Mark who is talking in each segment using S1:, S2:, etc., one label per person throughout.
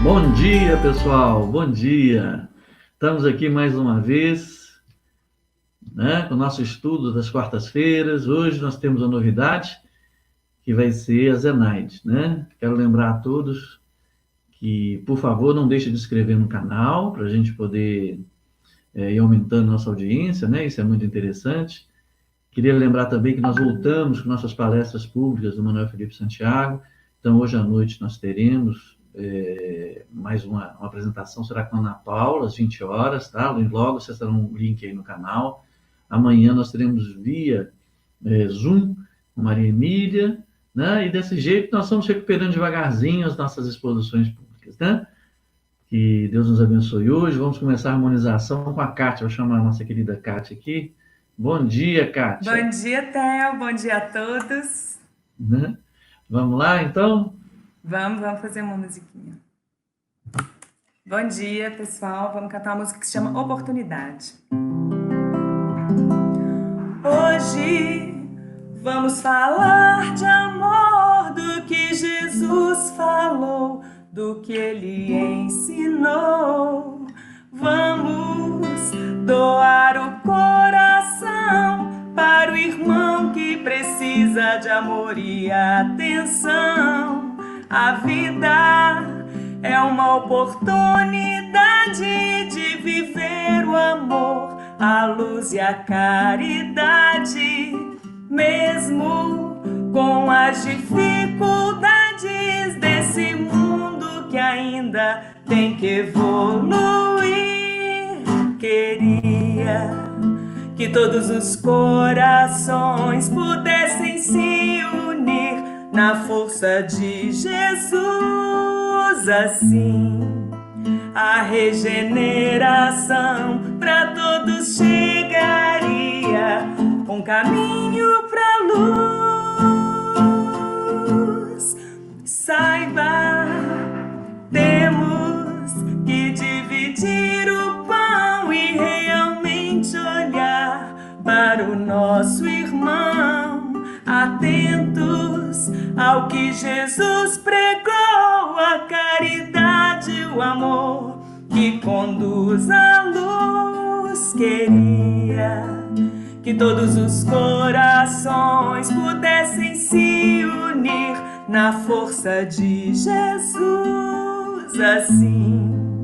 S1: Bom dia, pessoal. Bom dia. Estamos aqui mais uma vez, né, com o nosso estudo das quartas-feiras. Hoje nós temos uma novidade, que vai ser a Zenaide, né? Quero lembrar a todos que, por favor, não deixe de se inscrever no canal, para a gente poder ir aumentando nossa audiência, né? Isso é muito interessante. Queria lembrar também que nós voltamos com nossas palestras públicas do Manuel Felipe Santiago. Então, hoje à noite nós teremos mais uma apresentação, será com a Ana Paula, às 20 horas, tá? Logo vocês terão um link aí no canal. Amanhã nós teremos via Zoom com Maria Emília, né? E desse jeito nós estamos recuperando devagarzinho as nossas exposições públicas, né? Que Deus nos abençoe hoje. Vamos começar a harmonização com a Kátia. Vou chamar a nossa querida Kátia aqui. Bom dia, Kátia.
S2: Bom dia, Theo. Bom dia a todos.
S1: Né? Vamos lá, então?
S2: Vamos fazer uma musiquinha. Bom dia, pessoal. Vamos cantar uma música que se chama Oportunidade. Hoje vamos falar de amor, do que Jesus falou, do que Ele ensinou. Vamos doar o coração para o irmão que precisa de amor e atenção. A vida é uma oportunidade de viver o amor, a luz e a caridade, mesmo com as dificuldades desse mundo que ainda tem que evoluir. Queria que todos os corações pudessem se unir na força de Jesus, assim a regeneração para todos chegaria, um caminho para luz. Saiba, temos que dividir o pão e realmente olhar para o nosso irmão, atentos ao que Jesus pregou, a caridade, o amor que conduz à luz. Queria que todos os corações pudessem se unir na força de Jesus, assim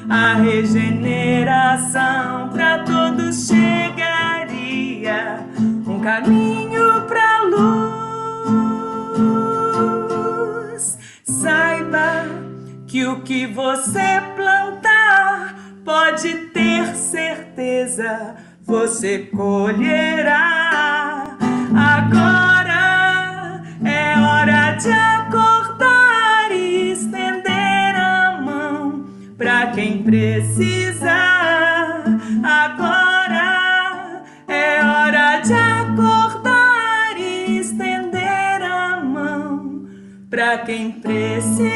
S2: a regeneração para todos chegaria, um caminho para luz. Saiba que o que você plantar, pode ter certeza, você colherá. Agora é hora de acordar e estender a mão para quem precisa. Agora é hora de acordar e estender a mão para quem precisa.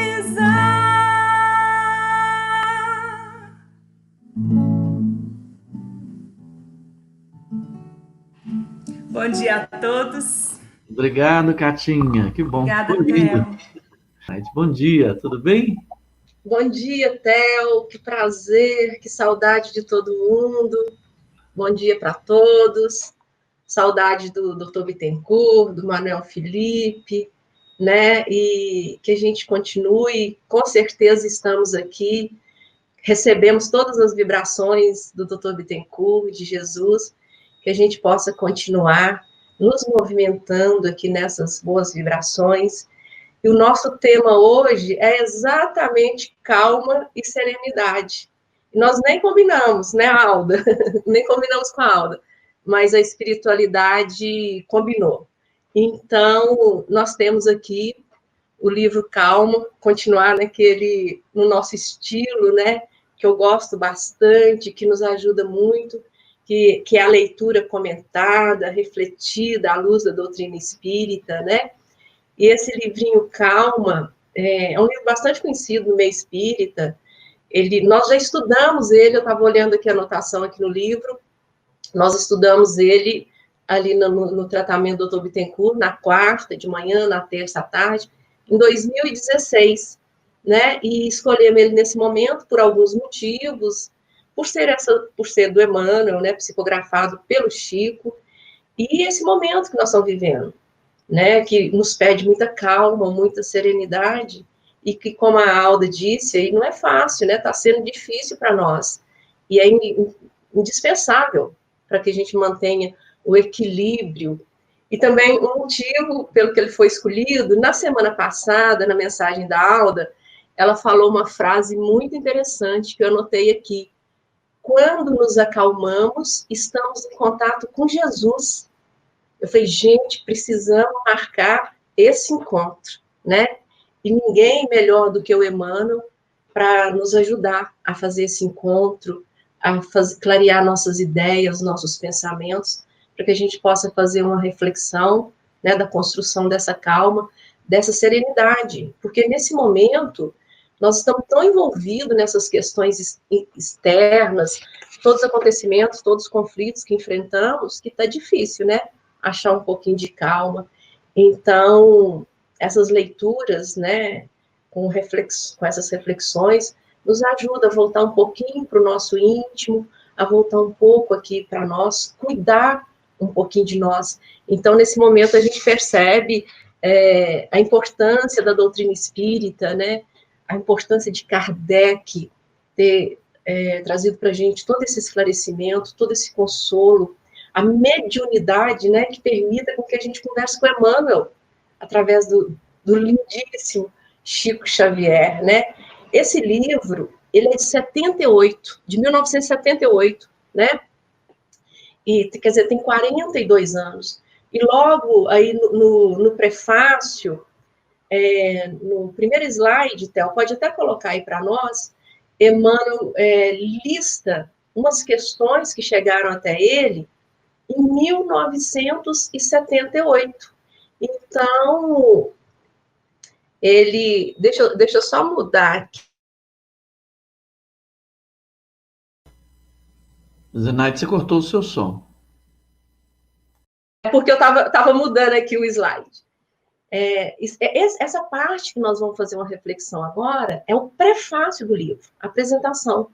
S2: Bom dia a todos.
S1: Obrigado, Catinha. Que bom.
S2: Obrigada,
S1: Theo. Bom dia, tudo bem?
S3: Bom dia, Theo. Que prazer, que saudade de todo mundo. Bom dia para todos. Saudade do Dr. Bittencourt, do Manuel Felipe, né? E que a gente continue. Com certeza estamos aqui. Recebemos todas as vibrações do Dr. Bittencourt, de Jesus, que a gente possa continuar nos movimentando aqui nessas boas vibrações. E o nosso tema hoje é exatamente calma e serenidade. E nós nem combinamos, né, Alda? Nem combinamos com a Alda, mas a espiritualidade combinou. Então, nós temos aqui o livro Calma, continuar no nosso estilo, né, que eu gosto bastante, que nos ajuda muito, que é a leitura comentada, refletida, à luz da doutrina espírita, né? E esse livrinho Calma é um livro bastante conhecido no meio espírita. Nós já estudamos ele, eu estava olhando aqui a anotação aqui no livro, nós estudamos ele ali no tratamento do Dr. Bittencourt, na quarta de manhã, na terça à tarde, em 2016. né? E escolhemos ele nesse momento por alguns motivos, por ser do Emmanuel, né? Psicografado pelo Chico, e esse momento que nós estamos vivendo, né? Que nos pede muita calma, muita serenidade, e que, como a Alda disse, aí não é fácil, né? Está sendo difícil para nós, e é indispensável para que a gente mantenha o equilíbrio. E também um motivo pelo que ele foi escolhido, na semana passada, na mensagem da Alda, ela falou uma frase muito interessante que eu anotei aqui. Quando nos acalmamos, estamos em contato com Jesus. Eu falei, gente, precisamos marcar esse encontro, né? E ninguém melhor do que o Emmanuel para nos ajudar a fazer esse encontro, a clarear nossas ideias, nossos pensamentos, para que a gente possa fazer uma reflexão, né, da construção dessa calma, dessa serenidade, porque nesse momento nós estamos tão envolvidos nessas questões externas, todos os acontecimentos, todos os conflitos que enfrentamos, que está difícil, né, achar um pouquinho de calma. Então, essas leituras, né, com essas reflexões, nos ajuda a voltar um pouquinho para o nosso íntimo, a voltar um pouco aqui para nós, cuidar um pouquinho de nós. Então, nesse momento, a gente percebe a importância da doutrina espírita, né? A importância de Kardec ter trazido para a gente todo esse esclarecimento, todo esse consolo, a mediunidade, né, que permita com que a gente converse com Emmanuel, através do lindíssimo Chico Xavier, né? Esse livro, ele é de 78, de 1978, né? E, quer dizer, tem 42 anos. E logo aí no prefácio, no primeiro slide, Theo, pode até colocar aí para nós, Emmanuel lista umas questões que chegaram até ele em 1978. Então, ele... Deixa eu só mudar aqui.
S1: Zenaide, você cortou o seu som.
S3: É porque eu estava mudando aqui o slide. Essa parte que nós vamos fazer uma reflexão agora é o prefácio do livro, a apresentação.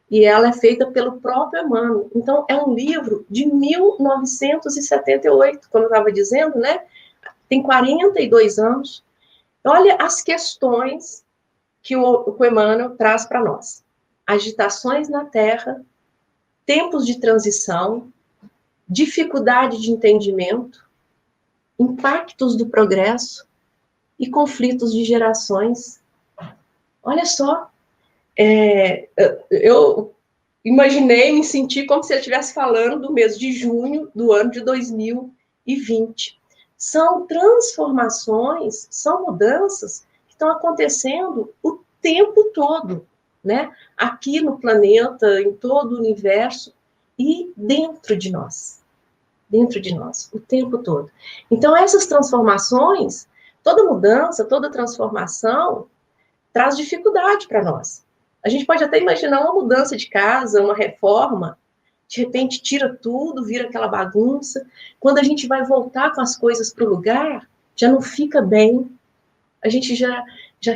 S3: E ela é feita pelo próprio Emmanuel. Então, é um livro de 1978, como eu estava dizendo, né? Tem 42 anos. Olha as questões que o Emmanuel traz para nós. Agitações na Terra, tempos de transição, dificuldade de entendimento, impactos do progresso e conflitos de gerações. Olha só, eu imaginei, me senti como se ele estivesse falando do mês de junho do ano de 2020. São transformações, são mudanças que estão acontecendo o tempo todo, né? Aqui no planeta, em todo o universo e dentro de nós, o tempo todo. Então, essas transformações, toda mudança, toda transformação, traz dificuldade para nós. A gente pode até imaginar uma mudança de casa, uma reforma, de repente tira tudo, vira aquela bagunça. Quando a gente vai voltar com as coisas para o lugar, já não fica bem. A gente já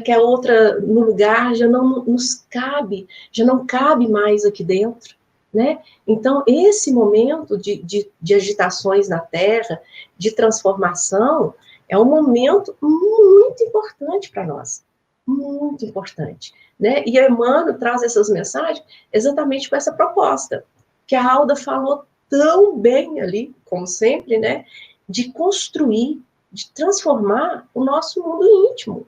S3: quer outra no lugar, já não nos cabe, já não cabe mais aqui dentro, né? Então, esse momento de agitações na Terra, de transformação, é um momento muito importante para nós. Muito importante, né? E Emmanuel traz essas mensagens exatamente com essa proposta, que a Alda falou tão bem ali, como sempre, né? De construir, de transformar o nosso mundo íntimo,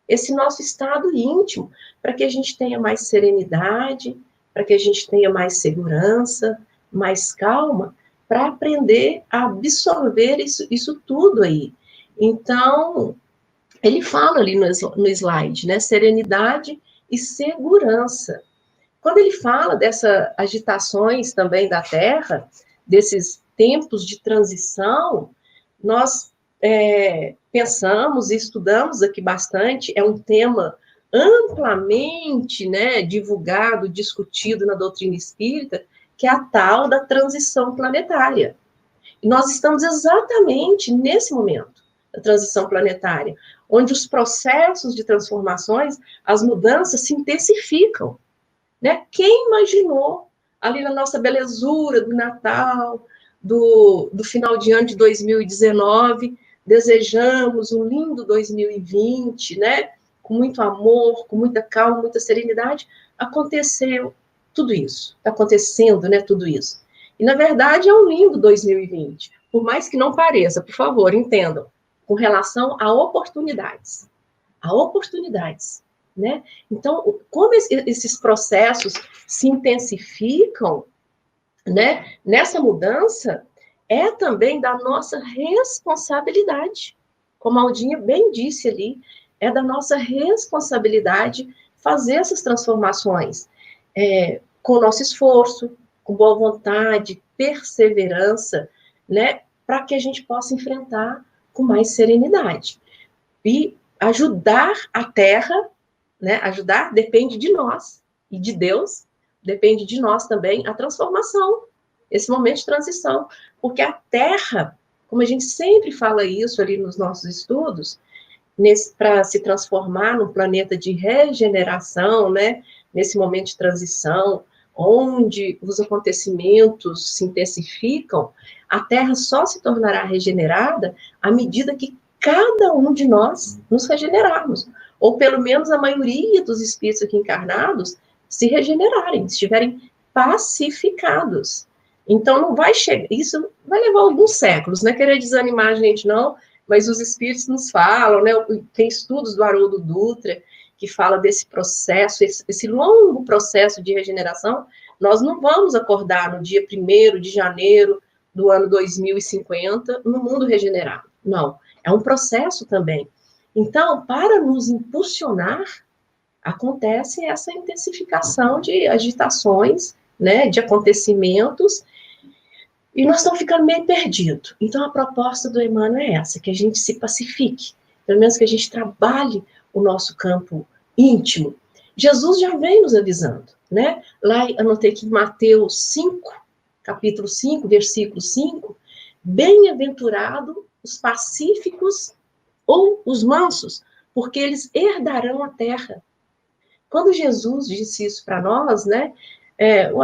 S3: esse nosso estado íntimo, para que a gente tenha mais serenidade, para que a gente tenha mais segurança, mais calma, para aprender a absorver isso tudo aí. Então, ele fala ali no slide, né? Serenidade e segurança. Quando ele fala dessas agitações também da Terra, desses tempos de transição, nós pensamos e estudamos aqui bastante, é um tema amplamente, né, divulgado, discutido na doutrina espírita, que é a tal da transição planetária. E nós estamos exatamente nesse momento da transição planetária, onde os processos de transformações, as mudanças se intensificam, né? Quem imaginou ali na nossa belezura do Natal, do final de ano de 2019, desejamos um lindo 2020, né? Com muito amor, com muita calma, muita serenidade, aconteceu tudo isso, está acontecendo, né, tudo isso. E, na verdade, é um lindo 2020, por mais que não pareça, por favor, entendam, com relação a oportunidades. A oportunidades, né? Então, como esses processos se intensificam, né, nessa mudança, é também da nossa responsabilidade. Como a Aldinha bem disse ali, é da nossa responsabilidade fazer essas transformações com o nosso esforço, com boa vontade, perseverança, né, para que a gente possa enfrentar com mais serenidade. E ajudar a Terra, né, ajudar depende de nós e de Deus, depende de nós também a transformação, esse momento de transição, porque a Terra, como a gente sempre fala isso ali nos nossos estudos, para se transformar num planeta de regeneração, né, nesse momento de transição, onde os acontecimentos se intensificam, a Terra só se tornará regenerada à medida que cada um de nós nos regenerarmos, ou pelo menos a maioria dos espíritos aqui encarnados se regenerarem, estiverem pacificados. Então, não vai chegar, isso vai levar alguns séculos, não é querer desanimar a gente, não, mas os espíritos nos falam, né? Tem estudos do Haroldo Dutra, que fala desse processo, esse longo processo de regeneração. Nós não vamos acordar no dia 1º de janeiro do ano 2050 no mundo regenerado, não. É um processo também. Então, para nos impulsionar, acontece essa intensificação de agitações, né, de acontecimentos, e nós estamos ficando meio perdidos. Então, a proposta do Emmanuel é essa, que a gente se pacifique, pelo menos que a gente trabalhe o nosso campo íntimo. Jesus já vem nos avisando, né? Lá, anotei aqui em Mateus 5, capítulo 5, versículo 5, bem-aventurado os pacíficos ou os mansos, porque eles herdarão a terra. Quando Jesus disse isso para nós, né?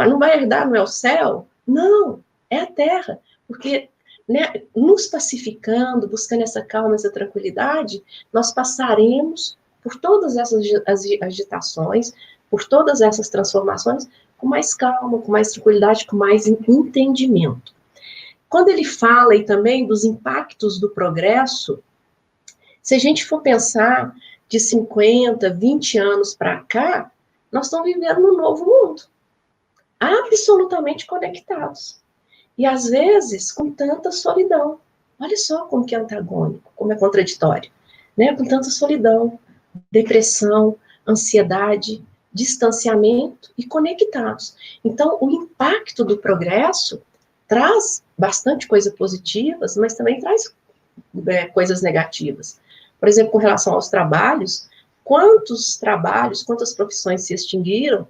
S3: Não vai herdar, não é o céu? Não, é a terra, porque, né, nos pacificando, buscando essa calma, essa tranquilidade, nós passaremos por todas essas agitações, por todas essas transformações, com mais calma, com mais tranquilidade, com mais entendimento. Quando ele fala aí também dos impactos do progresso, se a gente for pensar de 50, 20 anos para cá, nós estamos vivendo num novo mundo, absolutamente conectados. E, às vezes, com tanta solidão. Olha só como que é antagônico, como é contraditório. Né? Com tanta solidão, depressão, ansiedade, distanciamento e conectados. Então, o impacto do progresso traz bastante coisas positivas, mas também traz coisas negativas. Por exemplo, com relação aos trabalhos, quantos trabalhos, quantas profissões se extinguiram,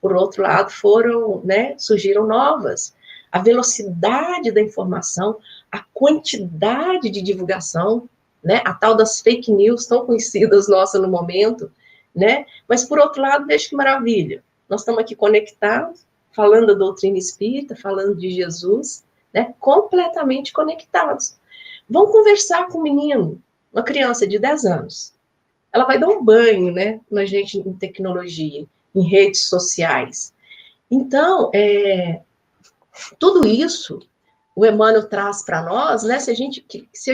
S3: por outro lado, surgiram novas. A velocidade da informação, a quantidade de divulgação, né, a tal das fake news tão conhecidas nossas no momento, né, mas por outro lado, veja que maravilha, nós estamos aqui conectados, falando da doutrina espírita, falando de Jesus, né, completamente conectados. Vamos conversar com um menino, uma criança de 10 anos, ela vai dar um banho, né, na gente em tecnologia, em redes sociais. Então, tudo isso, o Emmanuel traz para nós, né? Se a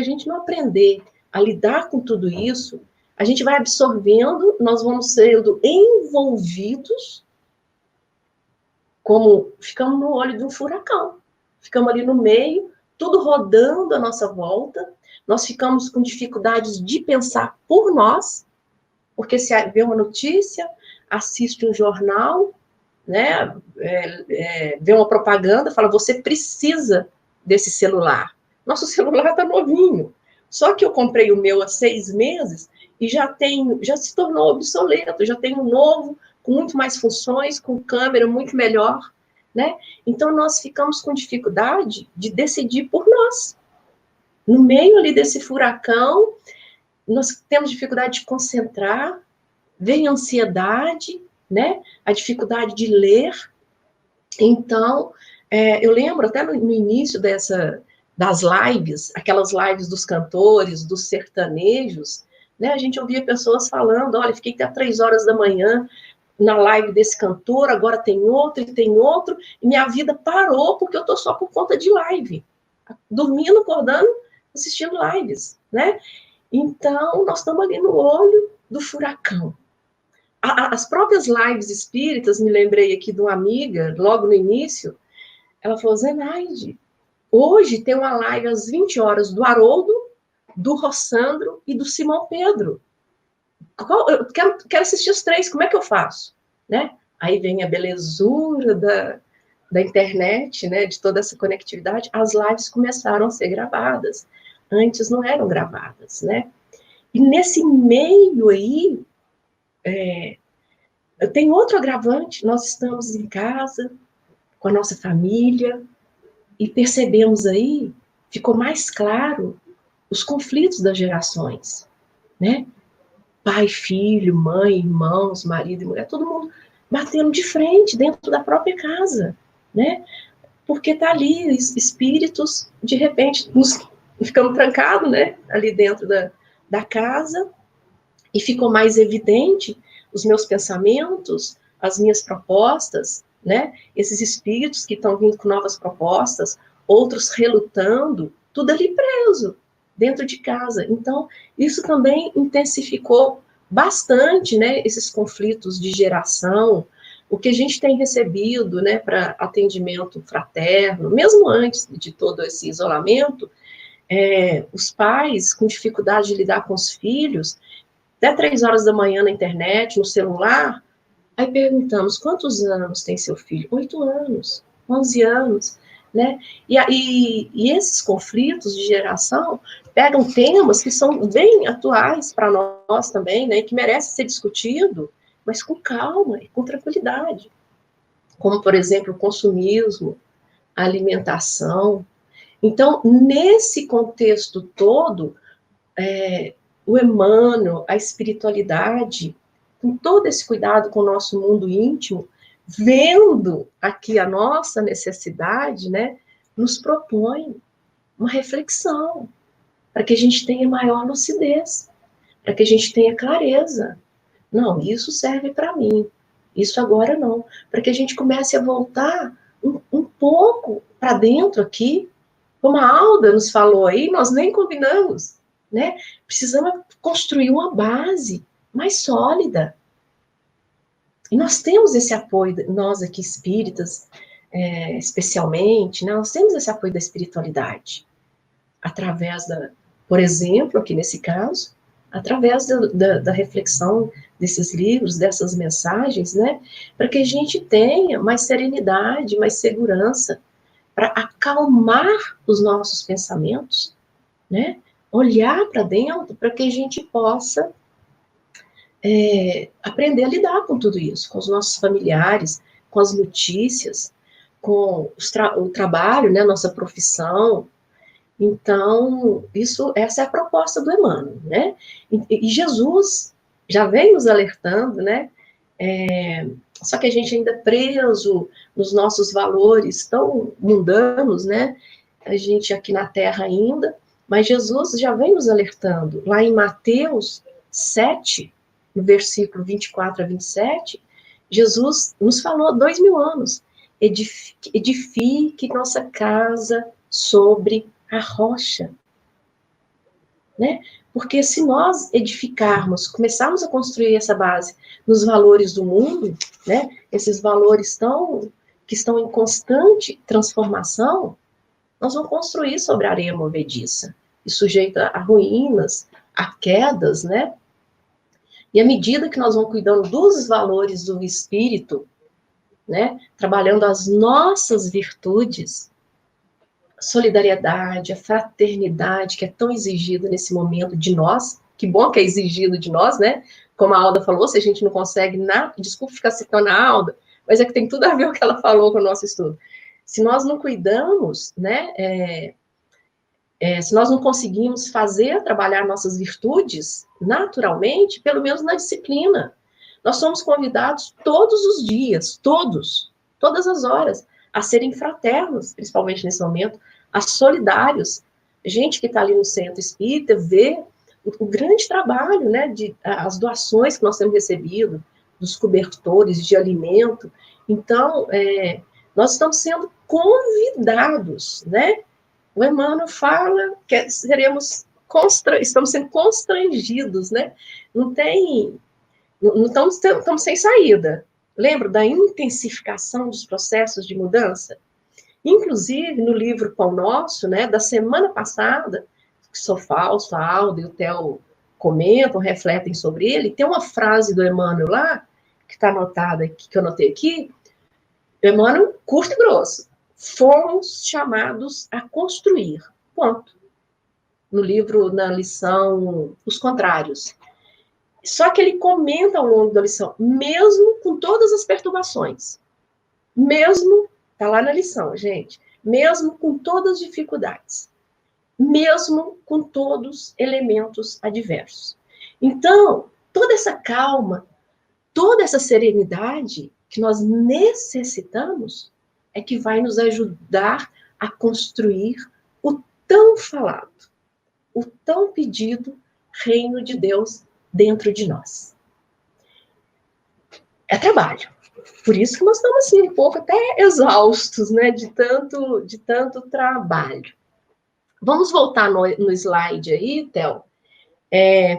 S3: gente não aprender a lidar com tudo isso, a gente vai absorvendo, nós vamos sendo envolvidos, como ficamos no olho de um furacão. Ficamos ali no meio, tudo rodando à nossa volta, nós ficamos com dificuldades de pensar por nós, porque se vê uma notícia, assiste um jornal, né, vê uma propaganda, fala, você precisa desse celular. Nosso celular está novinho. Só que eu comprei o meu há 6 meses e já se tornou obsoleto, já tenho um novo, com muito mais funções, com câmera muito melhor, né? Então, nós ficamos com dificuldade de decidir por nós. no meio ali desse furacão, nós temos dificuldade de concentrar, vem a ansiedade, né? A dificuldade de ler. Então, eu lembro até no início das lives, aquelas lives dos cantores, dos sertanejos, né? A gente ouvia pessoas falando, olha, fiquei até 3 horas da manhã na live desse cantor, agora tem outro, e minha vida parou porque eu estou só por conta de live. Dormindo, acordando, assistindo lives, né? Então, nós estamos ali no olho do furacão. As próprias lives espíritas, me lembrei aqui de uma amiga, logo no início, ela falou, Zenaide, hoje tem uma live às 20 horas do Haroldo, do Rossandro e do Simão Pedro. Eu quero assistir os 3, como é que eu faço? Né? Aí vem a belezura da internet, né, de toda essa conectividade, as lives começaram a ser gravadas. Antes não eram gravadas, né? E nesse meio aí, tem outro agravante, nós estamos em casa, com a nossa família, e percebemos aí, ficou mais claro, os conflitos das gerações, né? Pai, filho, mãe, irmãos, marido e mulher, todo mundo batendo de frente dentro da própria casa, né? Porque tá ali espíritos, de repente, ficamos trancados, né? Ali dentro da casa, e ficou mais evidente os meus pensamentos, as minhas propostas, né? Esses espíritos que estão vindo com novas propostas, outros relutando, tudo ali preso, dentro de casa. Então, isso também intensificou bastante, né, esses conflitos de geração, o que a gente tem recebido, né, para atendimento fraterno, mesmo antes de todo esse isolamento, os pais com dificuldade de lidar com os filhos, até 3 horas da manhã na internet, no celular, aí perguntamos, quantos anos tem seu filho? 8 anos, 11 anos, né? E esses conflitos de geração pegam temas que são bem atuais para nós também, né? Que merecem ser discutido, mas com calma e com tranquilidade. Como, por exemplo, o consumismo, a alimentação. Então, nesse contexto todo, o Emmanuel, a espiritualidade, com todo esse cuidado com o nosso mundo íntimo, vendo aqui a nossa necessidade, né, nos propõe uma reflexão, para que a gente tenha maior lucidez, para que a gente tenha clareza. Não, isso serve para mim, isso agora não. Para que a gente comece a voltar um pouco para dentro aqui, como a Alda nos falou aí, nós nem combinamos, né? Precisamos construir uma base mais sólida. E nós temos esse apoio, nós aqui espíritas, especialmente, né? Nós temos esse apoio da espiritualidade, através por exemplo, aqui nesse caso, através da reflexão desses livros, dessas mensagens, né? Para que a gente tenha mais serenidade, mais segurança, para acalmar os nossos pensamentos, né? Olhar para dentro para que a gente possa aprender a lidar com tudo isso, com os nossos familiares, com as notícias, com o trabalho, né, nossa profissão. Então, essa é a proposta do Emmanuel, né? E Jesus já vem nos alertando, né? Só que a gente ainda preso nos nossos valores tão mundanos, né? A gente aqui na Terra ainda, mas Jesus já vem nos alertando. Lá em Mateus 7, no versículo 24 a 27, Jesus nos falou há 2000 anos, edifique nossa casa sobre a rocha, né? Porque se nós edificarmos, começarmos a construir essa base nos valores do mundo, né? Esses valores que estão em constante transformação, nós vamos construir sobre a areia movediça e sujeita a ruínas, a quedas, né? E à medida que nós vamos cuidando dos valores do espírito, né? Trabalhando as nossas virtudes, a solidariedade, a fraternidade, que é tão exigida nesse momento de nós, que bom que é exigido de nós, né? Como a Alda falou, se a gente não consegue nada, desculpa ficar citando a Alda, mas é que tem tudo a ver com o que ela falou com o nosso estudo. Se nós não cuidamos, né, Se nós não conseguimos trabalhar nossas virtudes naturalmente, pelo menos na disciplina. Nós somos convidados todos os dias, todas as horas, a serem fraternos, principalmente nesse momento, a solidários. Gente que está ali no centro espírita vê o grande trabalho, né, as doações que nós temos recebido, dos cobertores de alimento. Então, nós estamos sendo convidados, né? O Emmanuel fala que estamos sendo constrangidos, né? Não estamos sem saída. Lembra da intensificação dos processos de mudança? Inclusive, no livro Pão Nosso, né, da semana passada, que Sou Falso, a Alda e o Theo comentam, refletem sobre ele, tem uma frase do Emmanuel lá, que está anotada aqui, que eu anotei aqui, Emmanuel, curto e grosso. Fomos chamados a construir. Ponto. No livro, na lição, Os Contrários. Só que ele comenta ao longo da lição, mesmo com todas as perturbações, mesmo, tá lá na lição, gente, mesmo com todas as dificuldades, mesmo com todos os elementos adversos. Então, toda essa calma, toda essa serenidade que nós necessitamos é que vai nos ajudar a construir o tão falado, o tão pedido reino de Deus dentro de nós. É trabalho. Por isso que nós estamos assim, um pouco até exaustos, né, de tanto trabalho. Vamos voltar no slide aí, Theo,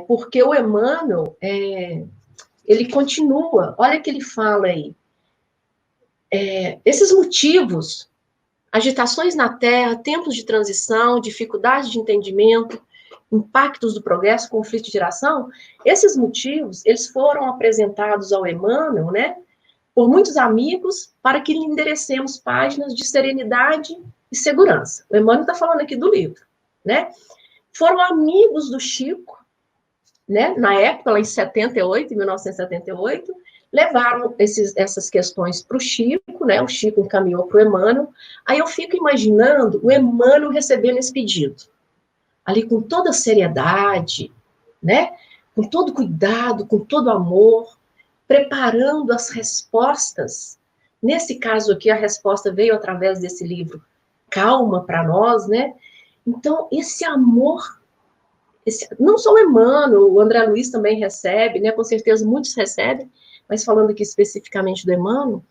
S3: porque o Emmanuel, ele continua, olha o que ele fala aí. Esses motivos, agitações na Terra, tempos de transição, dificuldades de entendimento, impactos do progresso, conflito de geração, esses motivos, eles foram apresentados ao Emmanuel, né, por muitos amigos, para que lhe enderecemos páginas de serenidade e segurança. O Emmanuel está falando aqui do livro, né? Foram amigos do Chico, né, na época, lá em 1978, levaram essas questões para o Chico, né? O Chico encaminhou para o Emmanuel. Aí eu fico imaginando o Emmanuel recebendo esse pedido, ali com toda a seriedade, né? Com todo cuidado, com todo amor, preparando as respostas. Nesse caso aqui, a resposta veio através desse livro, Calma para nós, né? Então, esse amor, não só o Emmanuel, o André Luiz também recebe, né? Com certeza muitos recebem, mas falando aqui especificamente do Emmanuel,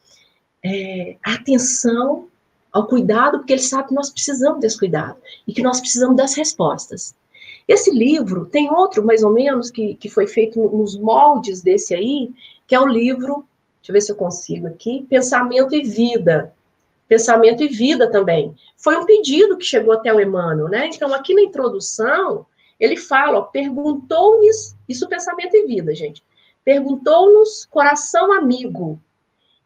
S3: a atenção ao cuidado, porque ele sabe que nós precisamos desse cuidado e que nós precisamos das respostas. Esse livro tem outro, mais ou menos, que foi feito nos moldes desse aí, que é o livro, deixa eu ver se eu consigo aqui, Pensamento e Vida. Pensamento e Vida também. Foi um pedido que chegou até o Emmanuel, né? Então, aqui na introdução, ele fala, perguntou-nos, isso Pensamento e Vida, gente, perguntou-nos coração amigo,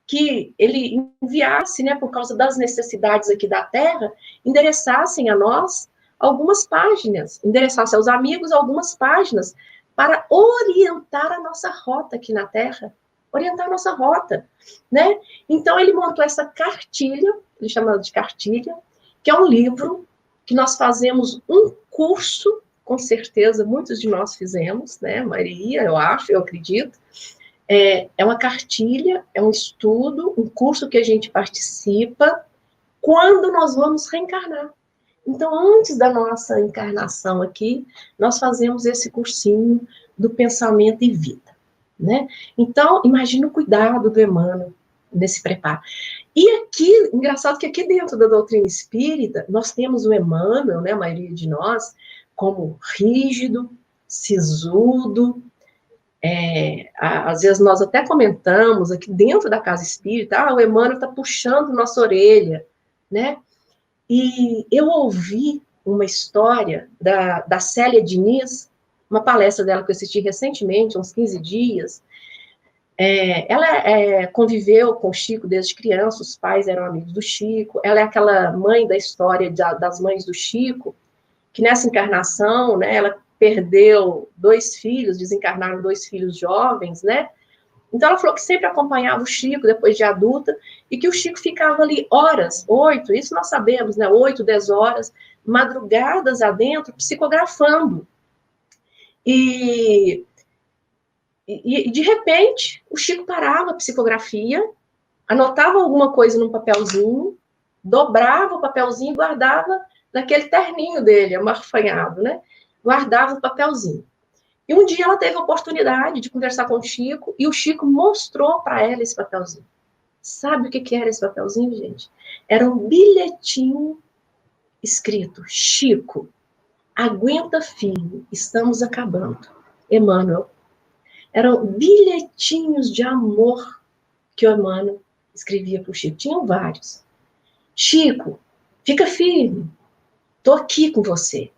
S3: que ele enviasse, né, por causa das necessidades aqui da Terra, endereçassem a nós algumas páginas, endereçasse aos amigos algumas páginas para orientar a nossa rota aqui na Terra, orientar a nossa rota, né? Então, ele montou essa cartilha, ele chama de cartilha, que é um livro que nós fazemos um curso, com certeza, muitos de nós fizemos, né? A maioria, eu acho, eu acredito. É uma cartilha, é um estudo, um curso que a gente participa quando nós vamos reencarnar. Então, antes da nossa encarnação aqui, nós fazemos esse cursinho do Pensamento e Vida, né? Então, imagina o cuidado do Emmanuel nesse preparo. E aqui, engraçado que aqui dentro da doutrina espírita, nós temos o Emmanuel, né, a maioria de nós, como rígido, sisudo. Às vezes nós até comentamos aqui dentro da casa espírita, o Emmanuel está puxando nossa orelha, né? E eu ouvi uma história da Célia Diniz, uma palestra dela que eu assisti recentemente, uns 15 dias. Ela conviveu com o Chico desde criança, os pais eram amigos do Chico, ela é aquela mãe da história das mães do Chico, que nessa encarnação, né, ela perdeu 2 filhos, desencarnaram 2 filhos jovens, né? Então, ela falou que sempre acompanhava o Chico, depois de adulta, e que o Chico ficava ali horas, 8, isso nós sabemos, né? 8, 10 horas, madrugadas adentro, psicografando. E de repente, o Chico parava a psicografia, anotava alguma coisa num papelzinho, dobrava o papelzinho e guardava naquele terninho dele, amarfanhado, né? Guardava o papelzinho. E um dia ela teve a oportunidade de conversar com o Chico, e o Chico mostrou para ela esse papelzinho. Sabe o que era esse papelzinho, gente? Era um bilhetinho escrito: Chico, aguenta firme, estamos acabando. Emmanuel. Eram bilhetinhos de amor que o Emmanuel escrevia para o Chico. Tinham vários. Chico, fica firme, estou aqui com você.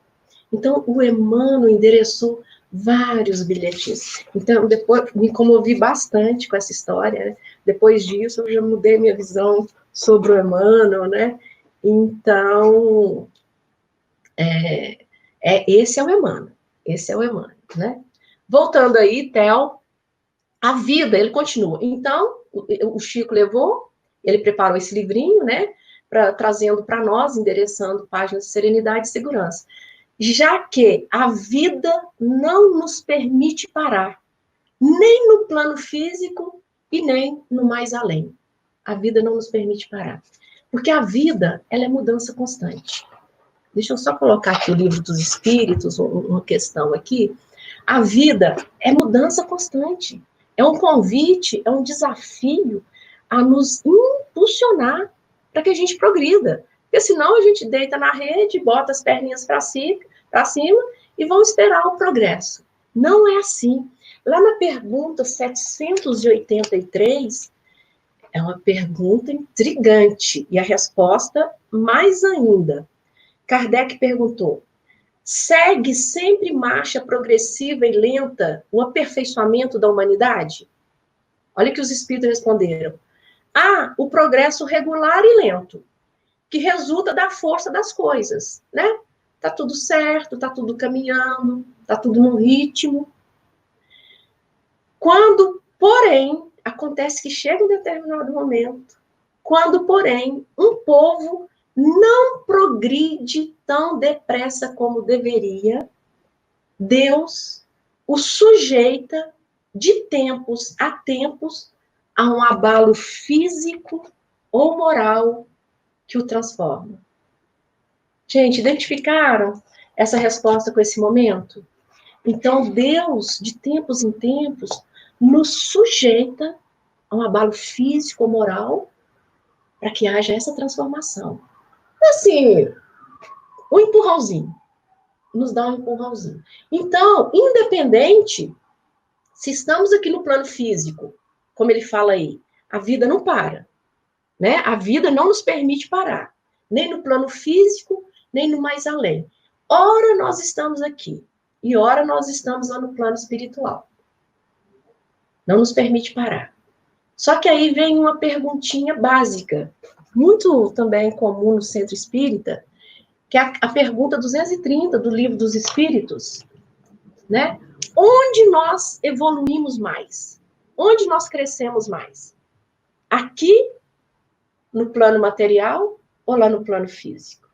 S3: Então, o Emmanuel endereçou vários bilhetinhos. Então, depois, me comovi bastante com essa história, né? Depois disso, eu já mudei minha visão sobre o Emmanuel, né? Então, esse é o Emmanuel. Esse é o Emmanuel, né? Voltando aí, Theo, a vida, ele continua. Então, o Chico levou, ele preparou esse livrinho, né? Trazendo para nós, endereçando páginas de serenidade e segurança. Já que a vida não nos permite parar, nem no plano físico e nem no mais além. A vida não nos permite parar. Porque a vida, ela é mudança constante. Deixa eu só colocar aqui o Livro dos Espíritos, uma questão aqui. A vida é mudança constante. É um convite, é um desafio a nos impulsionar para que a gente progrida. Porque senão a gente deita na rede, bota as perninhas para cima e vão esperar o progresso. Não é assim. Lá na pergunta 783, é uma pergunta intrigante, e a resposta mais ainda. Kardec perguntou: segue sempre marcha progressiva e lenta o aperfeiçoamento da humanidade? Olha que os espíritos responderam: o progresso regular e lento, que resulta da força das coisas, né? Tá tudo certo, tá tudo caminhando, tá tudo no ritmo. Quando, porém, acontece que chega um determinado momento, quando, porém, um povo não progride tão depressa como deveria, Deus o sujeita de tempos a tempos a um abalo físico ou moral que o transforma. Gente, identificaram essa resposta com esse momento? Então, Deus, de tempos em tempos, nos sujeita a um abalo físico ou moral para que haja essa transformação. Assim, um empurrãozinho. Nos dá um empurrãozinho. Então, independente se estamos aqui no plano físico, como ele fala aí, a vida não para, né? A vida não nos permite parar, nem no plano físico, nem no mais além. Ora nós estamos aqui, e ora nós estamos lá no plano espiritual. Não nos permite parar. Só que aí vem uma perguntinha básica, muito também comum no Centro Espírita, que é a pergunta 230 do Livro dos Espíritos, né? Onde nós evoluímos mais? Onde nós crescemos mais? Aqui, no plano material, ou lá no plano físico?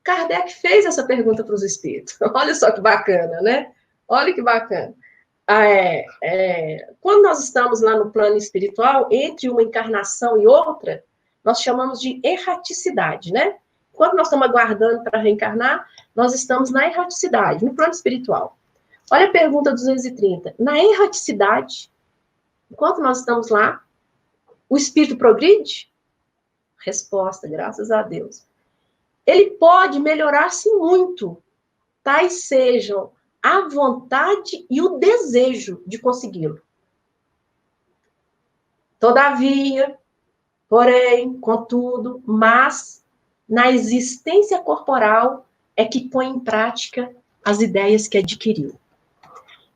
S3: Kardec fez essa pergunta para os espíritos. Olha só que bacana, né? Olha que bacana. Quando nós estamos lá no plano espiritual, entre uma encarnação e outra, nós chamamos de erraticidade, né? Quando nós estamos aguardando para reencarnar, nós estamos na erraticidade, no plano espiritual. Olha a pergunta 230. Na erraticidade, enquanto nós estamos lá, o espírito progride? Resposta, graças a Deus. Ele pode melhorar-se muito, tais sejam a vontade e o desejo de consegui-lo. Todavia, porém, contudo, mas, na existência corporal é que põe em prática as ideias que adquiriu.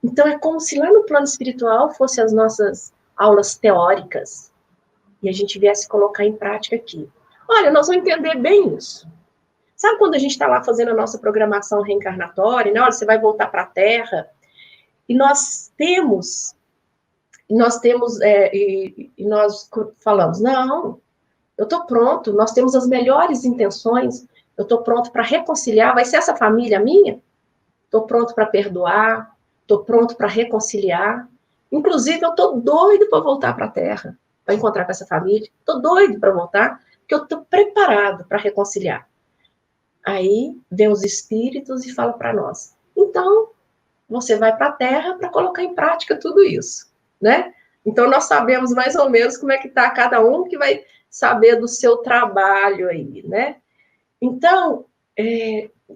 S3: Então, é como se lá no plano espiritual fossem as nossas aulas teóricas e a gente viesse colocar em prática aqui. Olha, nós vamos entender bem isso. Sabe quando a gente está lá fazendo a nossa programação reencarnatória, né? Olha, você vai voltar para a Terra, e nós falamos, não, eu estou pronto, nós temos as melhores intenções, Eu estou pronto para reconciliar? Vai ser essa família minha? Estou pronto para perdoar? Estou pronto para reconciliar? Inclusive, eu estou doido para voltar para a Terra, para encontrar com essa família. Estou doido para voltar, porque eu estou preparado para reconciliar. Aí vem os espíritos e fala para nós: então, você vai para a Terra para colocar em prática tudo isso, né? Então, nós sabemos mais ou menos como é que está cada um que vai saber do seu trabalho aí, né? Então,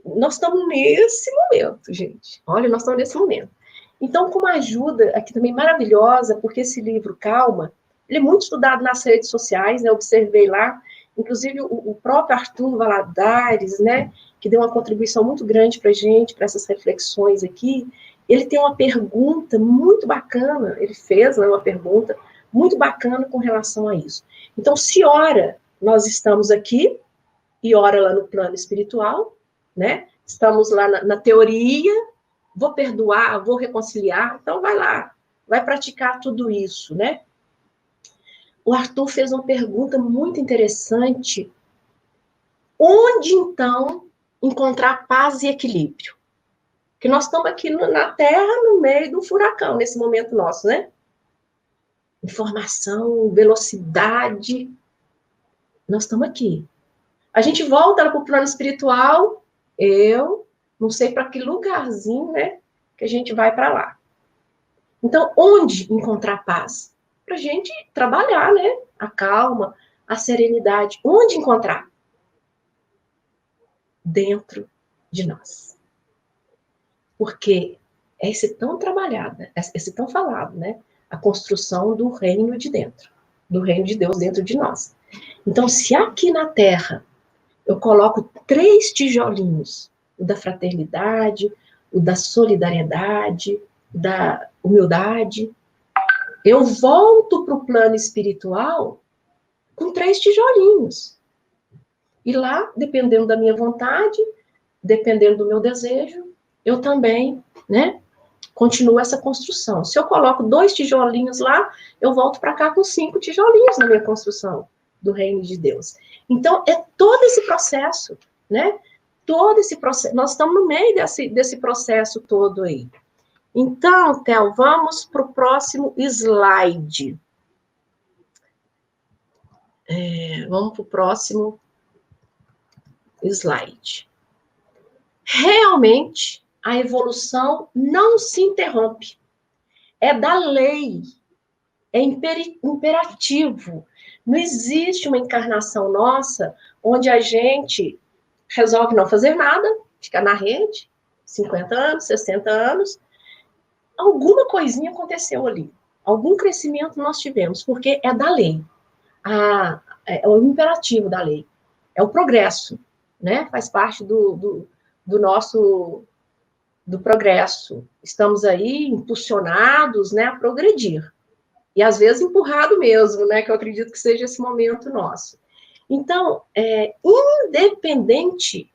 S3: nós estamos nesse momento, gente. Olha, nós estamos nesse momento. Então, com uma ajuda aqui também maravilhosa, porque esse livro, Calma, ele é muito estudado nas redes sociais, né? Eu observei lá, inclusive o próprio Arthur Valadares, né? Que deu uma contribuição muito grande para a gente, para essas reflexões aqui. Ele tem uma pergunta muito bacana, ele fez, né, uma pergunta muito bacana com relação a isso. Então, se ora nós estamos aqui, e ora lá no plano espiritual, né? Estamos lá na teoria, vou perdoar, vou reconciliar, então vai lá, vai praticar tudo isso, né? O Arthur fez uma pergunta muito interessante. Onde, então, encontrar paz e equilíbrio? Porque nós estamos aqui na Terra, no meio do furacão, nesse momento nosso, né? Informação, velocidade. Nós estamos aqui. A gente volta para o plano espiritual, eu não sei para que lugarzinho, né? Que a gente vai para lá. Então, onde encontrar paz? Para a gente trabalhar, né? A calma, a serenidade. Onde encontrar? Dentro de nós. Porque é esse tão trabalhado, esse tão falado, né? A construção do reino de dentro, do reino de Deus dentro de nós. Então, se aqui na Terra eu coloco 3 tijolinhos, o da fraternidade, o da solidariedade, da humildade, eu volto para o plano espiritual com 3 tijolinhos. E lá, dependendo da minha vontade, dependendo do meu desejo, eu também, né, continuo essa construção. Se eu coloco 2 tijolinhos lá, eu volto para cá com 5 tijolinhos na minha construção do reino de Deus. Então, é todo esse processo, né? Todo esse processo. Nós estamos no meio desse processo todo aí. Então, Theo, vamos para o próximo slide. Vamos para o próximo slide. Realmente, a evolução não se interrompe. É da lei. É imperativo. Não existe uma encarnação nossa onde a gente resolve não fazer nada, ficar na rede, 50 anos, 60 anos. Alguma coisinha aconteceu ali. Algum crescimento nós tivemos, porque é da lei. É o imperativo da lei. É o progresso, né? Faz parte do nosso progresso. Estamos aí impulsionados, né, a progredir. E, às vezes, empurrado mesmo, né? Que eu acredito que seja esse momento nosso. Então, independente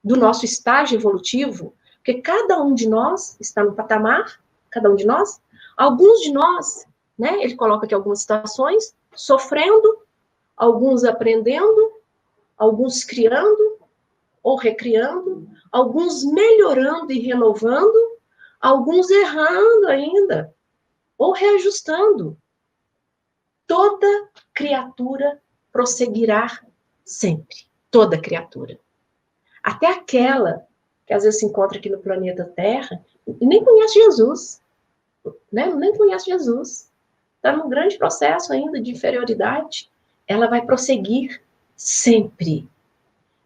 S3: do nosso estágio evolutivo, porque cada um de nós está no patamar, cada um de nós, alguns de nós, né? Ele coloca aqui algumas situações, sofrendo, alguns aprendendo, alguns criando ou recriando, alguns melhorando e renovando, alguns errando ainda, ou reajustando. Toda criatura prosseguirá sempre. Toda criatura. Até aquela que às vezes se encontra aqui no planeta Terra e nem conhece Jesus. Né? Nem conhece Jesus. Está num grande processo ainda de inferioridade. Ela vai prosseguir sempre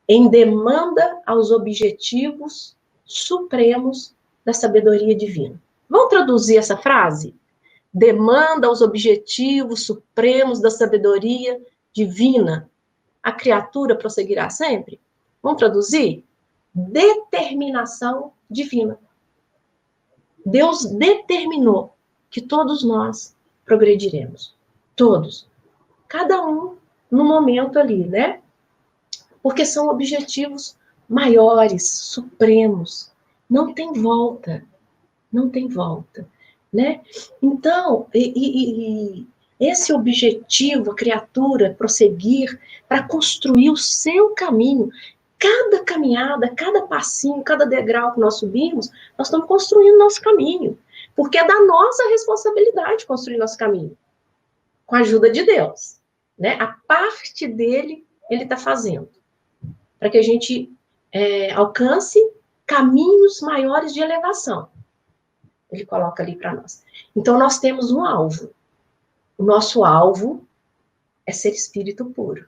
S3: em demanda aos objetivos supremos da sabedoria divina. Vamos traduzir essa frase? Demanda aos objetivos supremos da sabedoria divina. A criatura prosseguirá sempre? Vamos traduzir? Determinação divina. Deus determinou que todos nós progrediremos. Todos. Cada um no momento ali, né? Porque são objetivos maiores, supremos. Não tem volta. Não tem volta. Né? Então, esse objetivo, a criatura prosseguir para construir o seu caminho, cada caminhada, cada passinho, cada degrau que nós subimos, nós estamos construindo nosso caminho. Porque é da nossa responsabilidade construir nosso caminho. Com a ajuda de Deus. Né? A parte dele, ele está fazendo. Para que a gente alcance caminhos maiores de elevação. Ele coloca ali para nós. Então, nós temos um alvo. O nosso alvo é ser espírito puro.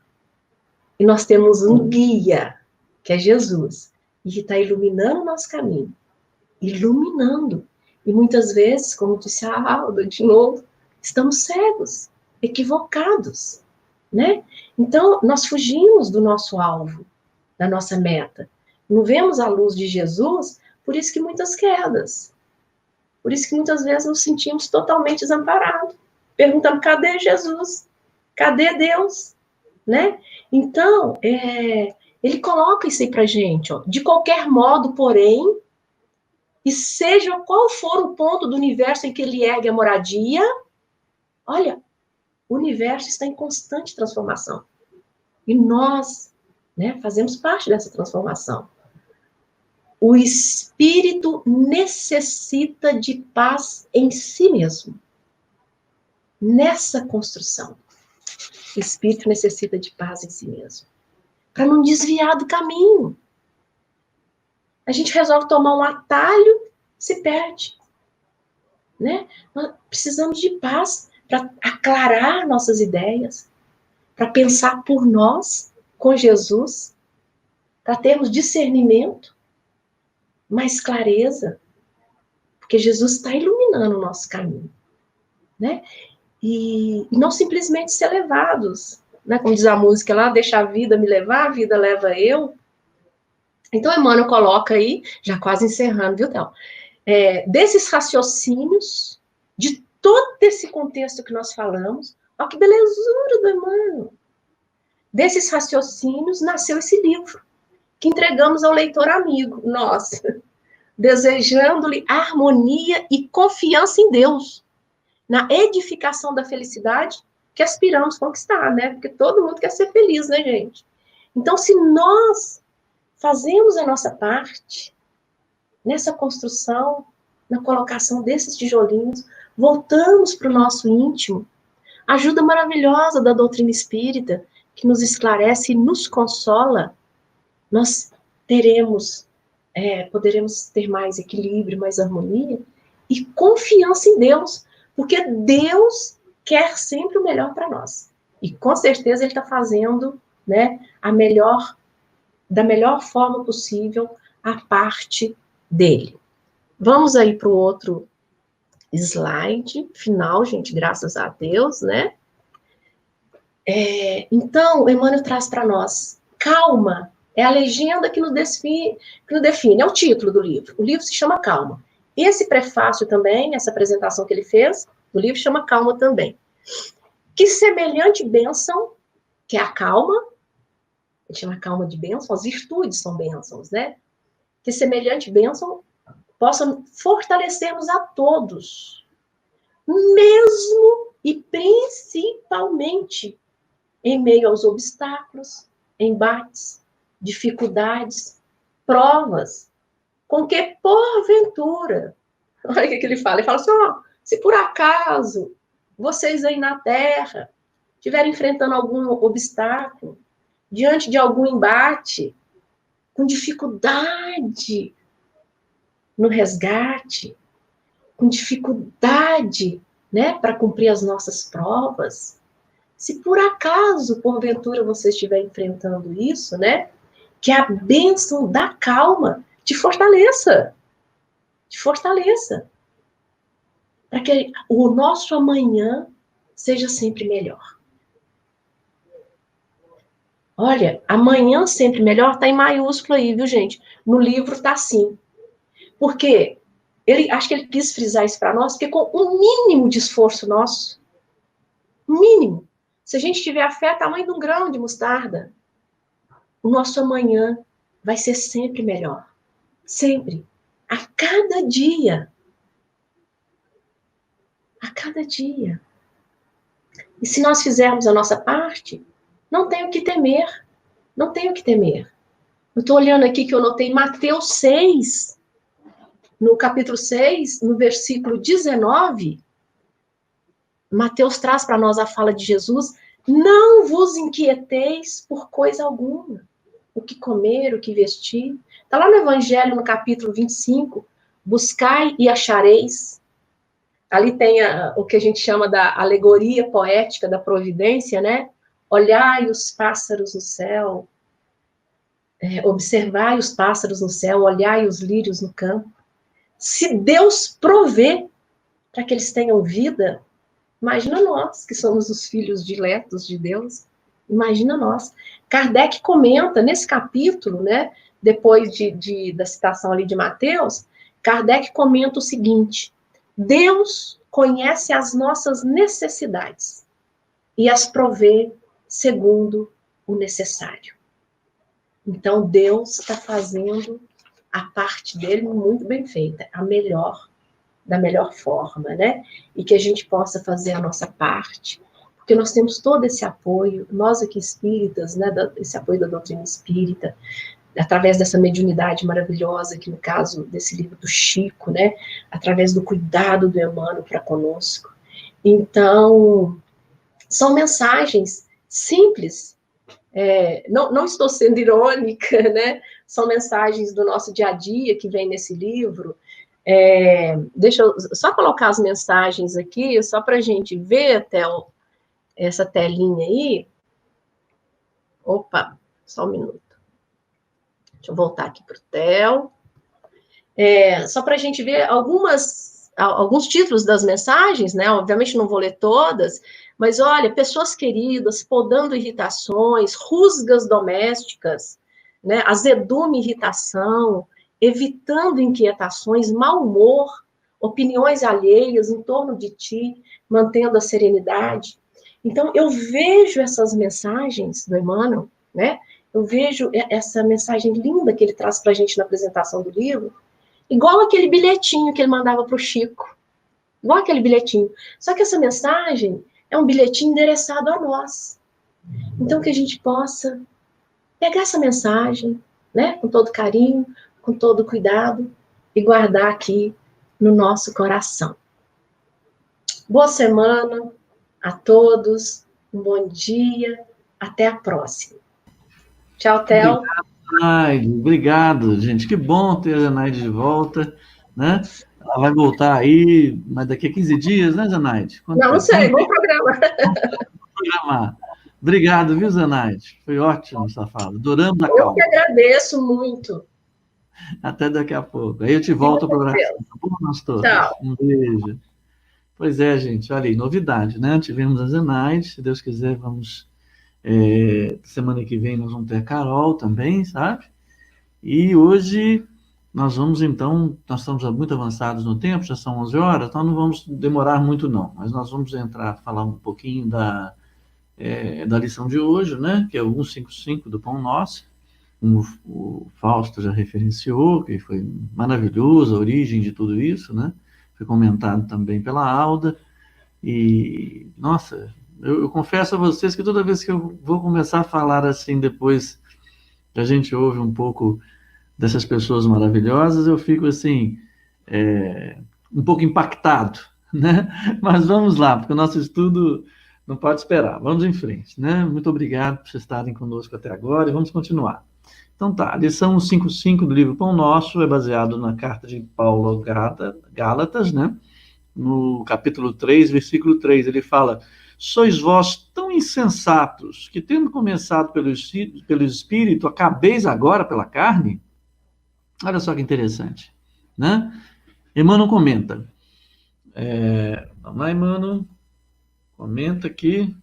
S3: E nós temos um guia, que é Jesus, e que está iluminando o nosso caminho. Iluminando. E muitas vezes, como disse a Alda, de novo, estamos cegos, equivocados, né? Então, nós fugimos do nosso alvo, da nossa meta. Não vemos a luz de Jesus, por isso que muitas quedas. Por isso que muitas vezes nos sentimos totalmente desamparados, perguntando, cadê Jesus? Cadê Deus? Né? Então, ele coloca isso aí pra gente, ó. De qualquer modo, porém, e seja qual for o ponto do universo em que ele ergue a moradia, olha, o universo está em constante transformação. E nós, né, fazemos parte dessa transformação. O espírito necessita de paz em si mesmo. Nessa construção, o espírito necessita de paz em si mesmo. Para não desviar do caminho. A gente resolve tomar um atalho, se perde. Né? Nós precisamos de paz para aclarar nossas ideias, para pensar por nós, com Jesus, para termos discernimento, mais clareza, porque Jesus está iluminando o nosso caminho, né? E não simplesmente ser levados, né? Como diz a música lá, deixa a vida me levar, a vida leva eu. Então, Emmanuel coloca aí, já quase encerrando, viu, Théo? Desses raciocínios, de todo esse contexto que nós falamos, olha que belezura do Emmanuel. Desses raciocínios nasceu esse livro, que entregamos ao leitor amigo, nós, desejando-lhe harmonia e confiança em Deus, na edificação da felicidade que aspiramos conquistar, né? Porque todo mundo quer ser feliz, né, gente? Então, se nós fazemos a nossa parte nessa construção, na colocação desses tijolinhos, voltamos para o nosso íntimo, ajuda maravilhosa da doutrina espírita, que nos esclarece e nos consola, nós poderemos ter mais equilíbrio, mais harmonia e confiança em Deus, porque Deus quer sempre o melhor para nós. E com certeza Ele está fazendo, né, da melhor forma possível a parte dele. Vamos aí para o outro slide final, gente, graças a Deus, né? Então, Emmanuel traz para nós, calma, é a legenda que nos define, é o título do livro. O livro se chama Calma. Esse prefácio também, essa apresentação que ele fez, do livro chama Calma também. Que semelhante bênção, que é a calma, ele chama calma de bênção, as virtudes são bênçãos, né? Que semelhante bênção possa fortalecermos a todos, mesmo e principalmente em meio aos obstáculos, embates, dificuldades, provas, com que, porventura, olha o que ele fala assim, se por acaso vocês aí na Terra estiverem enfrentando algum obstáculo, diante de algum embate, com dificuldade no resgate, com dificuldade, né, para cumprir as nossas provas, se por acaso, porventura, você estiver enfrentando isso, né, que a bênção da calma te fortaleça, para que o nosso amanhã seja sempre melhor. Olha, amanhã sempre melhor está em maiúsculo aí, viu, gente? No livro está assim. Porque acho que ele quis frisar isso para nós, porque com o mínimo de esforço nosso, mínimo, se a gente tiver a fé tamanho de um grão de mostarda, o nosso amanhã vai ser sempre melhor. Sempre. A cada dia. A cada dia. E se nós fizermos a nossa parte, não tem o que temer. Não tem o que temer. Eu estou olhando aqui que eu notei Mateus 6, no capítulo 6, no versículo 19, Mateus traz para nós a fala de Jesus: não vos inquieteis por coisa alguma, o que comer, o que vestir. Está lá no Evangelho, no capítulo 25, buscai e achareis. Ali tem o que a gente chama da alegoria poética da providência, né? Olhai os pássaros no céu, observai os pássaros no céu, olhai os lírios no campo. Se Deus provê para que eles tenham vida, imagina nós, que somos os filhos diletos de Deus, imagina nós. Kardec comenta nesse capítulo, né, depois da citação ali de Mateus, Kardec comenta o seguinte: Deus conhece as nossas necessidades e as provê segundo o necessário. Então, Deus está fazendo a parte dele muito bem feita, da melhor forma, né? E que a gente possa fazer a nossa parte, porque nós temos todo esse apoio, nós aqui espíritas, né? Esse apoio da doutrina espírita, através dessa mediunidade maravilhosa, que no caso desse livro do Chico, né? Através do cuidado do Emmanuel para conosco. Então, são mensagens simples. Não estou sendo irônica, né? São mensagens do nosso dia a dia que vem nesse livro. Deixa eu só colocar as mensagens aqui, só para a gente ver até essa telinha aí. Opa, só um minuto. Deixa eu voltar aqui para o Theo. Só para a gente ver alguns títulos das mensagens, né? Obviamente não vou ler todas, mas olha, pessoas queridas, podando irritações, rusgas domésticas, né? Azedume, irritação, evitando inquietações, mau humor, opiniões alheias em torno de ti, mantendo a serenidade. Então, eu vejo essas mensagens do Emmanuel, né? Eu vejo essa mensagem linda que ele traz para a gente na apresentação do livro, igual aquele bilhetinho que ele mandava para o Chico. Igual aquele bilhetinho. Só que essa mensagem é um bilhetinho endereçado a nós. Então, que a gente possa pegar essa mensagem, né, com todo carinho, com todo cuidado, e guardar aqui no nosso coração. Boa semana a todos, um bom dia, até a próxima. Tchau, Theo.
S1: Obrigado, gente. Que bom ter a Zenaide de volta, né? Ela vai voltar aí, mas daqui a 15 dias, né, Zenaide?
S3: Não sei, bom programa.
S1: Programar. Obrigado, viu, Zenaide? Foi ótimo essa fala. Adoramos a calma.
S3: Eu que agradeço muito.
S1: Até daqui a pouco. Aí eu te volto para o Brasil. Tá bom, nós todos?
S3: Tchau.
S1: Um beijo. Pois é, gente. Olha aí, novidade, né? Tivemos a Zenaide. Se Deus quiser, vamos... semana que vem nós vamos ter a Carol também, sabe? E hoje nós vamos, então, nós estamos muito avançados no tempo, já são 11 horas, então não vamos demorar muito não, mas nós vamos falar um pouquinho da lição de hoje, né? Que é o 155 do Pão Nosso, como o Fausto já referenciou, que foi maravilhoso a origem de tudo isso, né? Foi comentado também pela Alda, e, nossa... Eu confesso a vocês que toda vez que eu vou começar a falar assim, depois que a gente ouve um pouco dessas pessoas maravilhosas, eu fico assim, um pouco impactado, né? Mas vamos lá, porque o nosso estudo não pode esperar. Vamos em frente, né? Muito obrigado por vocês estarem conosco até agora e vamos continuar. Então tá, a lição 155 do livro Pão Nosso é baseado na carta de Paulo aos Gálatas, né? No capítulo 3, versículo 3, ele fala: sois vós tão insensatos, que tendo começado pelo Espírito, acabeis agora pela carne? Olha só que interessante, né? Emmanuel comenta. Vamos lá, Emmanuel. Comenta aqui.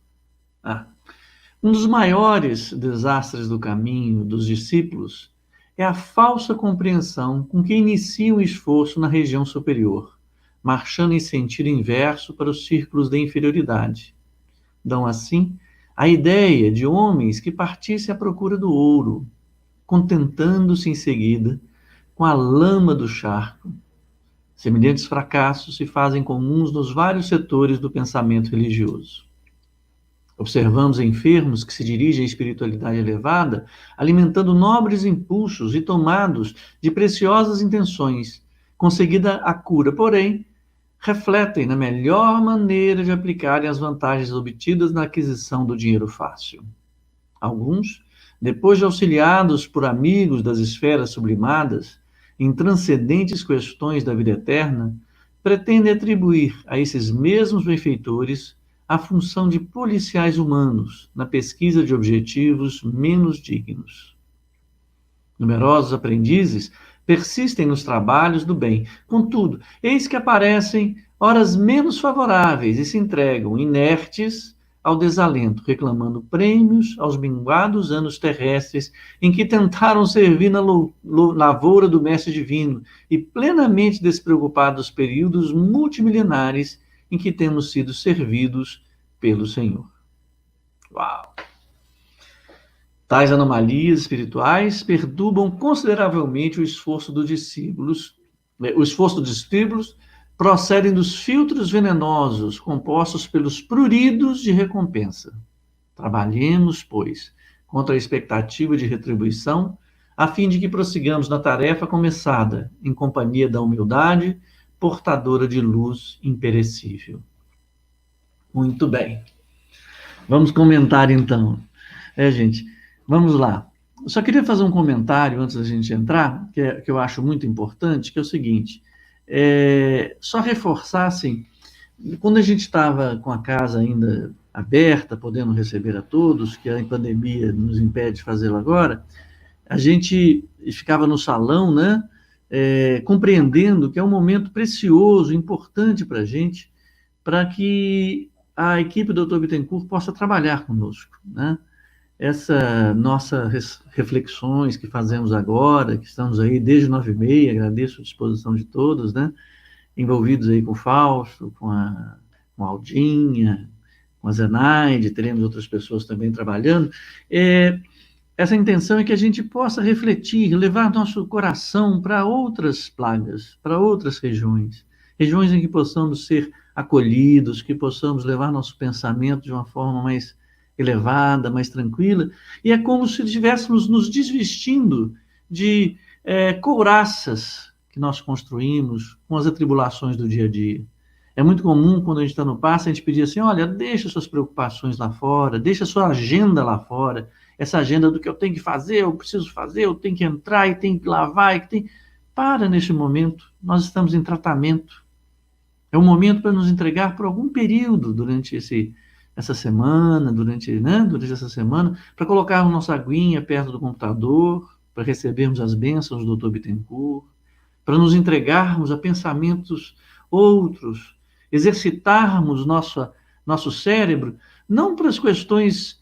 S1: Um dos maiores desastres do caminho dos discípulos é a falsa compreensão com que iniciam o esforço na região superior, marchando em sentido inverso para os círculos da inferioridade. Dão, assim, a ideia de homens que partissem à procura do ouro, contentando-se em seguida com a lama do charco. Semelhantes fracassos se fazem comuns nos vários setores do pensamento religioso. Observamos enfermos que se dirigem à espiritualidade elevada, alimentando nobres impulsos e tomados de preciosas intenções, conseguida a cura, porém, refletem na melhor maneira de aplicarem as vantagens obtidas na aquisição do dinheiro fácil. Alguns, depois de auxiliados por amigos das esferas sublimadas, em transcendentes questões da vida eterna, pretendem atribuir a esses mesmos benfeitores a função de policiais humanos na pesquisa de objetivos menos dignos. Numerosos aprendizes persistem nos trabalhos do bem. Contudo, eis que aparecem horas menos favoráveis e se entregam inertes ao desalento, reclamando prêmios aos minguados anos terrestres em que tentaram servir na lavoura do Mestre Divino e plenamente despreocupados dos períodos multimilenares em que temos sido servidos pelo Senhor. Uau! Tais anomalias espirituais perturbam consideravelmente o esforço dos discípulos. Os esforços dos discípulos procedem dos filtros venenosos compostos pelos pruridos de recompensa. Trabalhemos, pois, contra a expectativa de retribuição, a fim de que prossigamos na tarefa começada, em companhia da humildade, portadora de luz imperecível. Muito bem. Vamos comentar, então. Gente, vamos lá. Eu só queria fazer um comentário antes da gente entrar, que eu acho muito importante, que é o seguinte, só reforçar, assim, quando a gente estava com a casa ainda aberta, podendo receber a todos, que a pandemia nos impede de fazê-lo agora, a gente ficava no salão, né, compreendendo que é um momento precioso, importante para a gente, para que a equipe do Dr. Bittencourt possa trabalhar conosco, né? Essa nossas reflexões que fazemos agora, que estamos aí desde 9h30, agradeço a disposição de todos, né? Envolvidos aí com o Fausto, com a Aldinha, com a Zenaide, teremos outras pessoas também trabalhando. Essa intenção é que a gente possa refletir, levar nosso coração para outras plagas, para outras regiões em que possamos ser acolhidos, que possamos levar nosso pensamento de uma forma mais elevada, mais tranquila, e é como se estivéssemos nos desvestindo de couraças que nós construímos com as atribulações do dia a dia. É muito comum, quando a gente está no passe, a gente pedir assim, olha, deixa suas preocupações lá fora, deixa sua agenda lá fora, essa agenda do que eu tenho que fazer, eu preciso fazer, eu tenho que entrar, e tenho que lavar, Para neste momento, nós estamos em tratamento. É um momento para nos entregar por algum período durante essa semana, durante essa semana, para colocarmos nossa aguinha perto do computador, para recebermos as bênçãos do Dr. Bittencourt, para nos entregarmos a pensamentos outros, exercitarmos nosso cérebro, não para as questões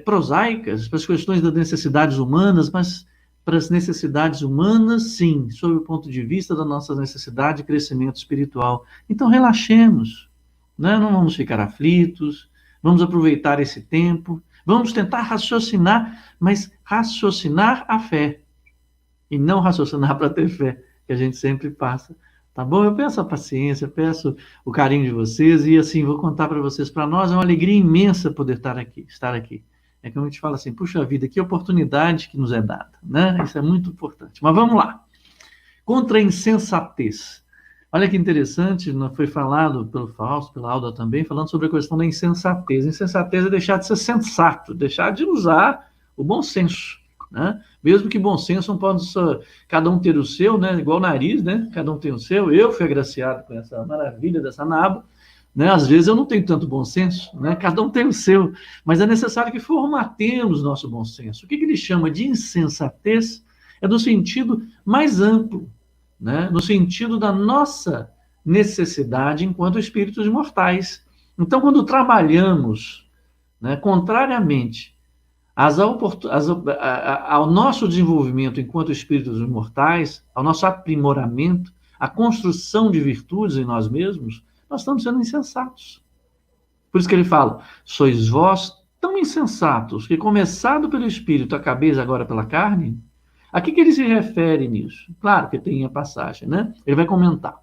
S1: prosaicas, para as questões das necessidades humanas, mas para as necessidades humanas, sim, sob o ponto de vista da nossa necessidade de crescimento espiritual. Então, relaxemos, né? Não vamos ficar aflitos, vamos aproveitar esse tempo, vamos tentar raciocinar, mas raciocinar a fé, e não raciocinar para ter fé, que a gente sempre passa, tá bom? Eu peço a paciência, peço o carinho de vocês, e assim, vou contar para vocês, para nós é uma alegria imensa poder estar aqui. É como a gente fala assim, puxa vida, que oportunidade que nos é dada, né? Isso é muito importante. Mas vamos lá. Contra a insensatez. Olha que interessante, foi falado pelo Fausto, pela Alda também, falando sobre a questão da insensatez. Insensatez é deixar de ser sensato, deixar de usar o bom senso, né? Mesmo que bom senso não pode cada um ter o seu, né? Igual o nariz, né? Cada um tem o seu. Eu fui agraciado com essa maravilha dessa nabo, né? Às vezes eu não tenho tanto bom senso, né? Cada um tem o seu, mas é necessário que formatemos nosso bom senso. O que ele chama de insensatez é no sentido mais amplo, né? No sentido da nossa necessidade enquanto espíritos imortais. Então, quando trabalhamos, né, contrariamente ao nosso desenvolvimento enquanto espíritos imortais, ao nosso aprimoramento, à construção de virtudes em nós mesmos, nós estamos sendo insensatos. Por isso que ele fala, sois vós tão insensatos que, começado pelo Espírito, acabeis agora pela carne. A que ele se refere nisso? Claro que tem a passagem, né? Ele vai comentar.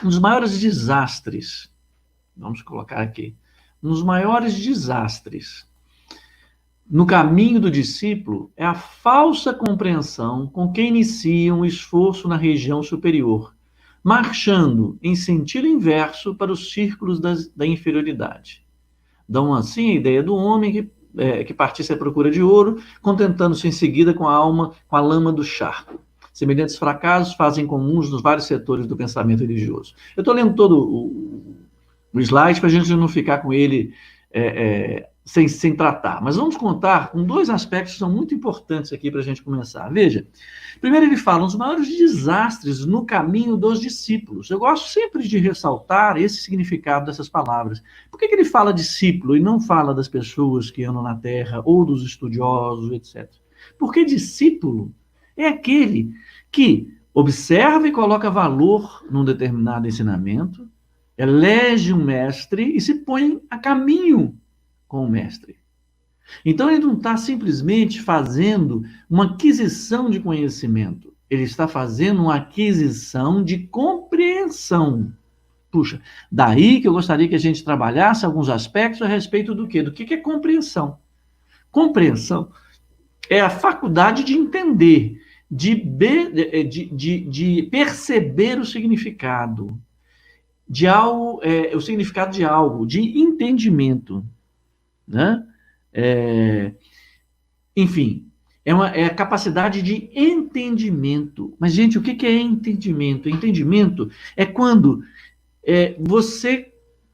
S1: Um dos maiores desastres, vamos colocar aqui, um dos maiores desastres no caminho do discípulo é a falsa compreensão com que iniciam o esforço na região superior, marchando em sentido inverso para os círculos da inferioridade. Dão assim a ideia do homem que partisse à procura de ouro, contentando-se em seguida com a alma, com a lama do charco. Semelhantes fracassos fazem comuns nos vários setores do pensamento religioso. Eu estou lendo todo o slide para a gente não ficar com ele sem tratar. Mas vamos contar com dois aspectos que são muito importantes aqui para a gente começar. Veja, primeiro ele fala dos maiores desastres no caminho dos discípulos. Eu gosto sempre de ressaltar esse significado dessas palavras. Por que ele fala discípulo e não fala das pessoas que andam na terra ou dos estudiosos, etc.? Porque discípulo é aquele que observa e coloca valor num determinado ensinamento, elege um mestre e se põe a caminho com o mestre. Então ele não está simplesmente fazendo uma aquisição de conhecimento, ele está fazendo uma aquisição de compreensão. Puxa, daí que eu gostaria que a gente trabalhasse alguns aspectos a respeito do quê? Do que é compreensão. Compreensão é a faculdade de entender, de perceber o significado de algo, o significado de algo, de entendimento, né? Enfim, é a capacidade de entendimento. Mas, gente, o que é entendimento? Entendimento é quando você,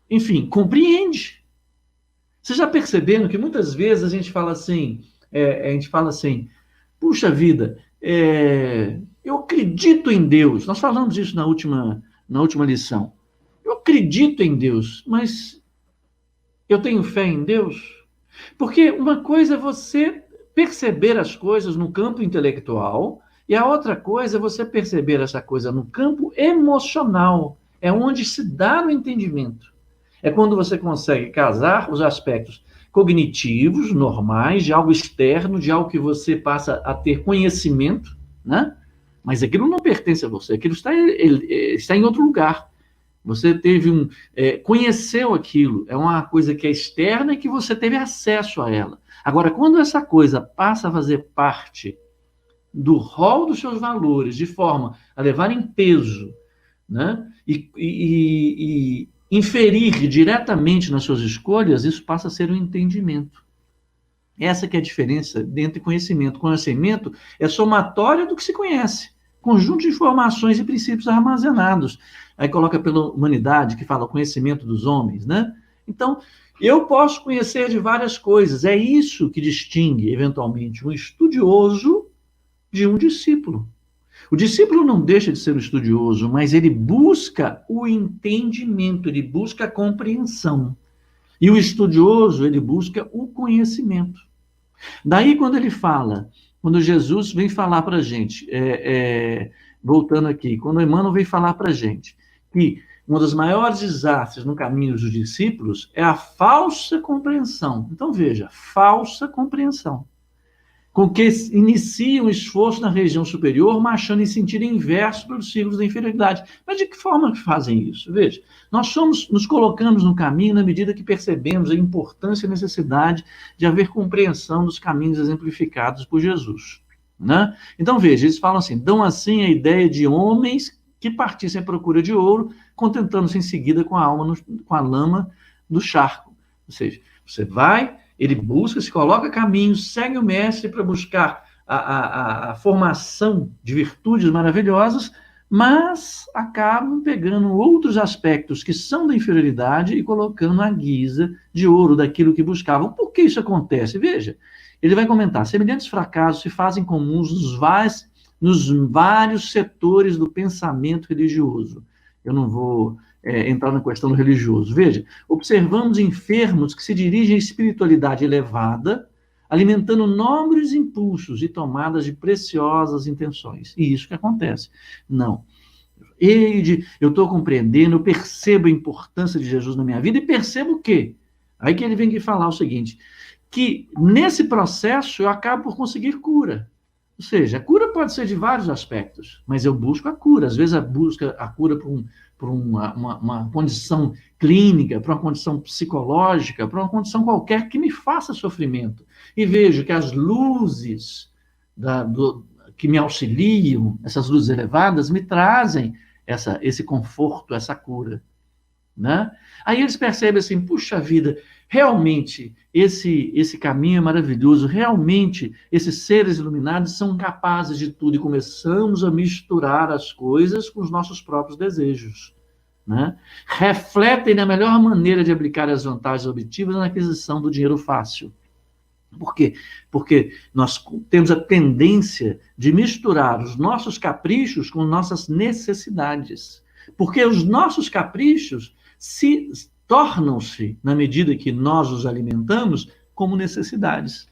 S1: enfim, compreende. Vocês já perceberam que muitas vezes a gente fala assim, puxa vida, eu acredito em Deus. Nós falamos isso na última lição. Eu acredito em Deus, mas eu tenho fé em Deus? Porque uma coisa é você perceber as coisas no campo intelectual e a outra coisa é você perceber essa coisa no campo emocional. É onde se dá o entendimento. É quando você consegue casar os aspectos cognitivos, normais, de algo externo, de algo que você passa a ter conhecimento, né? Mas aquilo não pertence a você, aquilo está em outro lugar. Você conheceu aquilo, é uma coisa que é externa e que você teve acesso a ela. Agora, quando essa coisa passa a fazer parte do rol dos seus valores, de forma a levar em peso, né? E inferir diretamente nas suas escolhas, isso passa a ser um entendimento. Essa que é a diferença entre conhecimento. Conhecimento é somatório do que se conhece, conjunto de informações e princípios armazenados. Aí coloca pela humanidade, que fala o conhecimento dos homens, né? Então, eu posso conhecer de várias coisas. É isso que distingue, eventualmente, um estudioso de um discípulo. O discípulo não deixa de ser um estudioso, mas ele busca o entendimento, ele busca a compreensão. E o estudioso, ele busca o conhecimento. Daí, quando Jesus vem falar para a gente, voltando aqui, quando Emmanuel vem falar para a gente que um dos maiores desastres no caminho dos discípulos é a falsa compreensão. Então, veja, falsa compreensão. Com que iniciam o esforço na região superior, marchando em sentido inverso pelos círculos da inferioridade. Mas de que forma que fazem isso? Veja, nós nos colocamos no caminho na medida que percebemos a importância e necessidade de haver compreensão dos caminhos exemplificados por Jesus, né? Então, veja, eles falam assim, dão assim a ideia de homens que partissem à procura de ouro, contentando-se em seguida com a lama do charco. Ou seja, você vai... Ele busca, se coloca a caminho, segue o mestre para buscar a formação de virtudes maravilhosas, mas acabam pegando outros aspectos que são da inferioridade e colocando a guisa de ouro daquilo que buscavam. Por que isso acontece? Veja, ele vai comentar, semelhantes fracassos se fazem comuns nos vários setores do pensamento religioso. Eu não vou entrar na questão do religioso. Veja, observamos enfermos que se dirigem à espiritualidade elevada, alimentando nobres impulsos e tomadas de preciosas intenções. E isso que acontece. Não. Eu estou compreendendo, eu percebo a importância de Jesus na minha vida e percebo que, aí que ele vem aqui falar o seguinte, que nesse processo eu acabo por conseguir cura. Ou seja, a cura pode ser de vários aspectos, mas eu busco a cura. Às vezes, a cura por uma condição clínica, para uma condição psicológica, para uma condição qualquer que me faça sofrimento. E vejo que as luzes que me auxiliam, essas luzes elevadas, me trazem esse conforto, essa cura. Né? Aí eles percebem assim, puxa vida, realmente esse caminho é maravilhoso, realmente esses seres iluminados são capazes de tudo, e começamos a misturar as coisas com os nossos próprios desejos. Né? Refletem na melhor maneira de aplicar as vantagens objetivas na aquisição do dinheiro fácil. Por quê? Porque nós temos a tendência de misturar os nossos caprichos com nossas necessidades. Porque os nossos caprichos tornam-se, na medida que nós os alimentamos, como necessidades.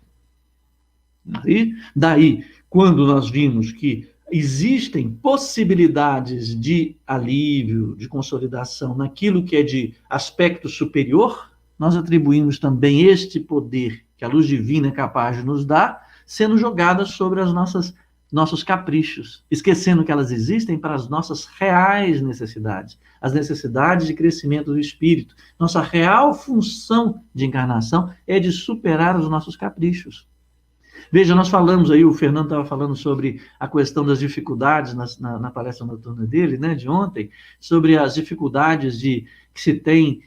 S1: Daí, quando nós vimos que existem possibilidades de alívio, de consolidação naquilo que é de aspecto superior, nós atribuímos também este poder que a luz divina é capaz de nos dar, sendo jogadas sobre as nossos caprichos, esquecendo que elas existem para as nossas reais necessidades, as necessidades de crescimento do espírito. Nossa real função de encarnação é de superar os nossos caprichos. Veja, nós falamos aí, o Fernando estava falando sobre a questão das dificuldades na palestra noturna dele, né, de ontem, sobre as dificuldades que se tem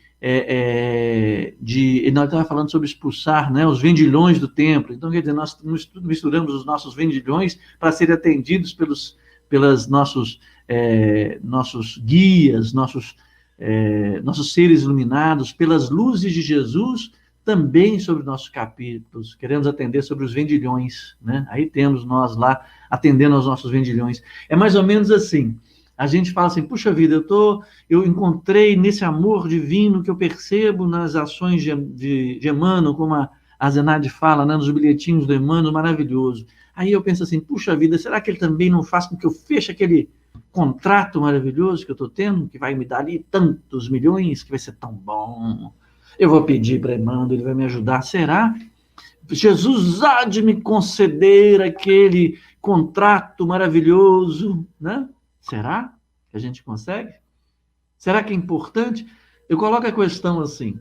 S1: nós estávamos falando sobre expulsar, né, os vendilhões do templo. Então, quer dizer, nós misturamos os nossos vendilhões para serem atendidos pelos nossos guias, nossos seres iluminados, pelas luzes de Jesus, também sobre nossos capítulos. Queremos atender sobre os vendilhões, né? Aí temos nós lá atendendo aos nossos vendilhões. É mais ou menos assim. A gente fala assim, puxa vida, eu encontrei nesse amor divino que eu percebo nas ações de Emmanuel, como a Zenade fala, né, nos bilhetinhos do Emmanuel, maravilhoso. Aí eu penso assim, puxa vida, será que ele também não faz com que eu feche aquele contrato maravilhoso que eu estou tendo, que vai me dar ali tantos milhões, que vai ser tão bom? Eu vou pedir para Emmanuel, ele vai me ajudar. Será? Jesus há de me conceder aquele contrato maravilhoso, né? Será que a gente consegue? Será que é importante? Eu coloco a questão assim,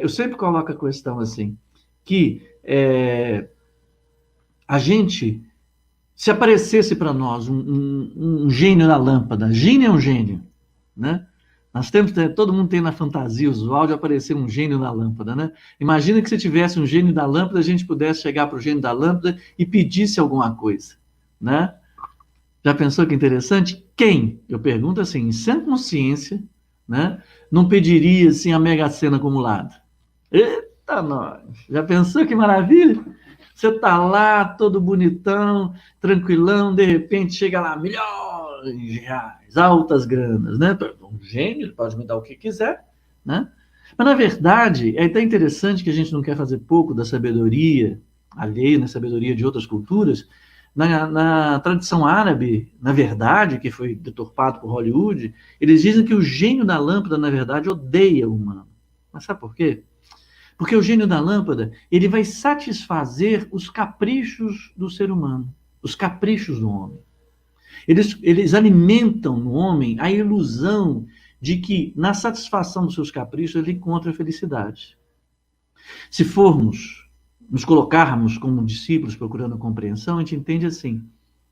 S1: eu sempre coloco a questão assim, que a gente, se aparecesse para nós um gênio da lâmpada, gênio é um gênio, né? Nós temos, todo mundo tem na fantasia usual de aparecer um gênio da lâmpada, né? Imagina que se tivesse um gênio da lâmpada, a gente pudesse chegar para o gênio da lâmpada e pedisse alguma coisa, né? Já pensou que interessante? Quem? Eu pergunto assim, sem consciência, né? Não pediria assim a Mega Sena acumulada. Eita, nós! Já pensou que maravilha? Você tá lá, todo bonitão, tranquilão, de repente chega lá, milhões de reais, altas granas, né? Um gênio, ele pode me dar o que quiser, né? Mas, na verdade, é até interessante que a gente não quer fazer pouco da sabedoria alheia, na sabedoria de outras culturas. Na tradição árabe, na verdade, que foi deturpado por Hollywood, eles dizem que o gênio da lâmpada, na verdade, odeia o humano. Mas sabe por quê? Porque o gênio da lâmpada, ele vai satisfazer os caprichos do ser humano, os caprichos do homem. Eles alimentam no homem a ilusão de que, na satisfação dos seus caprichos, ele encontra a felicidade. Se nos colocarmos como discípulos procurando a compreensão, a gente entende assim,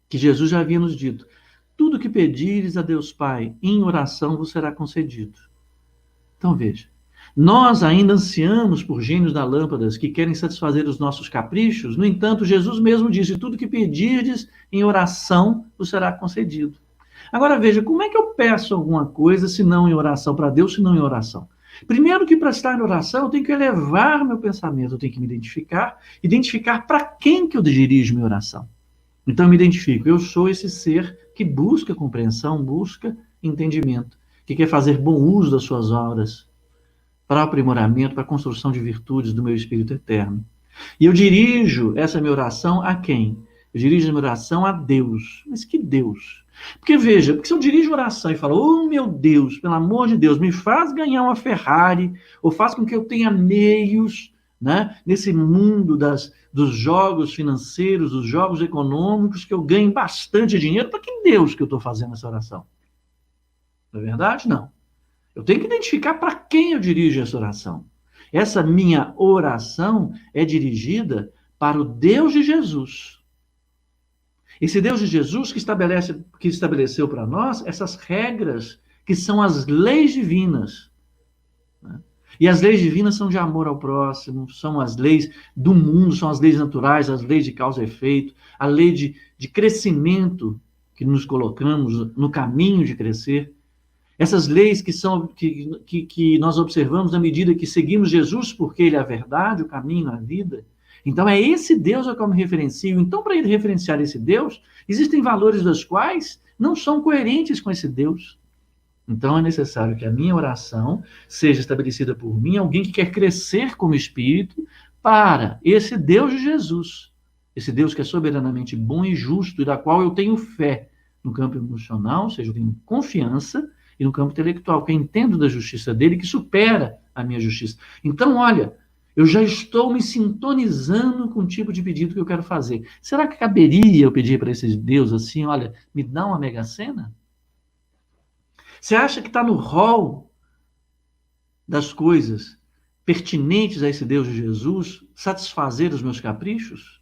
S1: que Jesus já havia nos dito, tudo que pedires a Deus Pai em oração vos será concedido. Então veja, nós ainda ansiamos por gênios da lâmpada que querem satisfazer os nossos caprichos, no entanto, Jesus mesmo disse, tudo que pedirdes em oração vos será concedido. Agora veja, como é que eu peço alguma coisa se não em oração para Deus, se não em oração? Primeiro que para estar em oração, eu tenho que elevar meu pensamento, eu tenho que me identificar para quem que eu dirijo minha oração. Então eu me identifico, eu sou esse ser que busca compreensão, busca entendimento, que quer fazer bom uso das suas obras, para o aprimoramento, para a construção de virtudes do meu espírito eterno. E eu dirijo essa minha oração a quem? Eu dirijo a minha oração a Deus. Mas que Deus? Porque veja, porque se eu dirijo a oração e falo, oh meu Deus, pelo amor de Deus, me faz ganhar uma Ferrari, ou faz com que eu tenha meios, né? Nesse mundo dos jogos financeiros, dos jogos econômicos, que eu ganho bastante dinheiro. Para que Deus que eu estou fazendo essa oração? Não é verdade? Não. Eu tenho que identificar para quem eu dirijo essa oração. Essa minha oração é dirigida para o Deus de Jesus. Esse Deus de Jesus que estabeleceu para nós essas regras que são as leis divinas. Né? E as leis divinas são de amor ao próximo, são as leis do mundo, são as leis naturais, as leis de causa e efeito, a lei de crescimento que nos colocamos no caminho de crescer. Essas leis que nós observamos na medida que seguimos Jesus, porque Ele é a verdade, o caminho, a vida. Então, é esse Deus a qual me referencio. Então, para referenciar esse Deus, existem valores dos quais não são coerentes com esse Deus. Então, é necessário que a minha oração seja estabelecida por mim, alguém que quer crescer como espírito, para esse Deus de Jesus. Esse Deus que é soberanamente bom e justo, e da qual eu tenho fé no campo emocional, ou seja, eu tenho confiança, e no campo intelectual, que eu entendo da justiça dele, que supera a minha justiça. Então, olha, eu já estou me sintonizando com o tipo de pedido que eu quero fazer. Será que caberia eu pedir para esse Deus assim, olha, me dá uma mega-sena? Você acha que está no rol das coisas pertinentes a esse Deus de Jesus satisfazer os meus caprichos?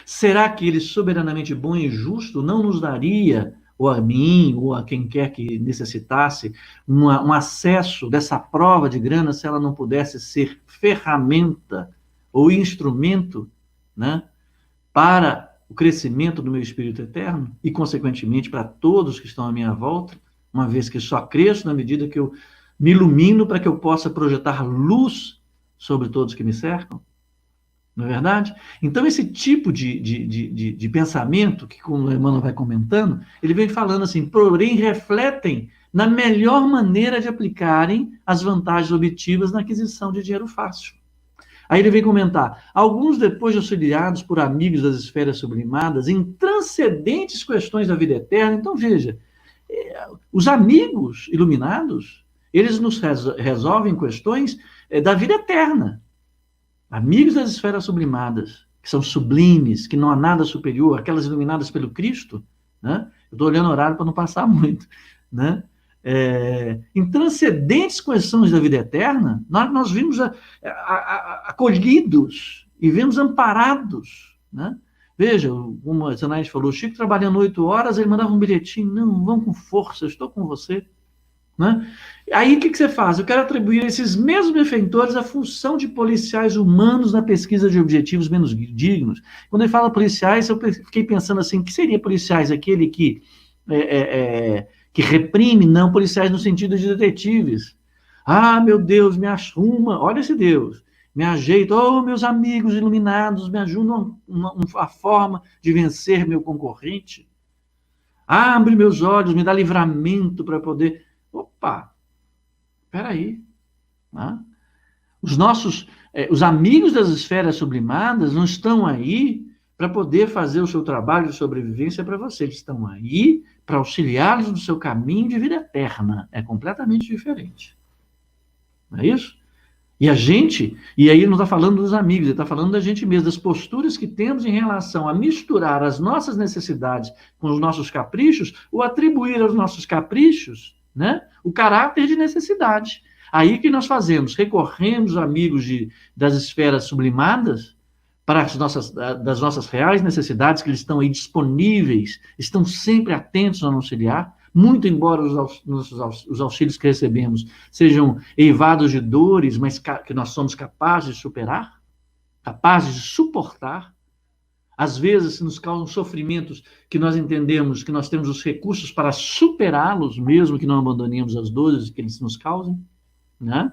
S1: Será que ele, soberanamente bom e justo, não nos daria, ou a mim, ou a quem quer que necessitasse, um acesso dessa prova de grana, se ela não pudesse ser ferramenta ou instrumento, né, para o crescimento do meu espírito eterno e, consequentemente, para todos que estão à minha volta, uma vez que só cresço na medida que eu me ilumino para que eu possa projetar luz sobre todos que me cercam? Não é verdade? Então, esse tipo de pensamento, que como o Emmanuel vai comentando, ele vem falando assim, porém refletem na melhor maneira de aplicarem as vantagens objetivas na aquisição de dinheiro fácil. Aí ele vem comentar, alguns depois de auxiliados por amigos das esferas sublimadas em transcendentes questões da vida eterna. Então, veja, os amigos iluminados, eles nos resolvem questões da vida eterna. Amigos das esferas sublimadas, que são sublimes, que não há nada superior, aquelas iluminadas pelo Cristo, né? Eu estou olhando o horário para não passar muito, né? Em transcendentes questões da vida eterna, nós vimos acolhidos e vimos amparados, né? Veja, como a Zenaide falou, o Chico trabalhando 8 horas, ele mandava um bilhetinho, não, vamos com força, eu estou com você. Né? Aí o que você faz? Eu quero atribuir a esses mesmos benfeitores a função de policiais humanos na pesquisa de objetivos menos dignos. Quando ele fala policiais, eu fiquei pensando assim, que seria policiais? Aquele que reprime? Não, policiais no sentido de detetives. Ah, meu Deus, me arruma, olha esse Deus, me ajeita, oh, meus amigos iluminados, me ajudam a forma de vencer meu concorrente. Abre meus olhos, me dá livramento para poder... Opa, peraí. Né? Os amigos das esferas sublimadas não estão aí para poder fazer o seu trabalho de sobrevivência para você. Eles estão aí para auxiliá-los no seu caminho de vida eterna. É completamente diferente. Não é isso? E aí ele não está falando dos amigos, ele está falando da gente mesmo, das posturas que temos em relação a misturar as nossas necessidades com os nossos caprichos, ou atribuir aos nossos caprichos, né, o caráter de necessidade. Aí que nós fazemos? Recorremos aos amigos das esferas sublimadas para das nossas reais necessidades, que eles estão aí disponíveis, estão sempre atentos a nos auxiliar, muito embora os auxílios que recebemos sejam eivados de dores, mas que nós somos capazes de superar, capazes de suportar. Às vezes nos causam sofrimentos que nós entendemos que nós temos os recursos para superá-los, mesmo que não abandonemos as dores que eles nos causem. Né?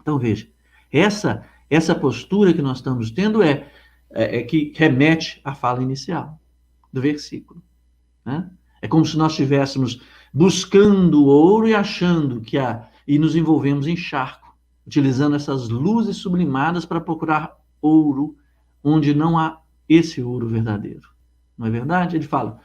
S1: Então, veja, essa postura que nós estamos tendo é que remete à fala inicial do versículo. Né? É como se nós estivéssemos buscando ouro e achando e nos envolvemos em charco, utilizando essas luzes sublimadas para procurar ouro onde não há esse ouro verdadeiro. Não é verdade? Ele fala,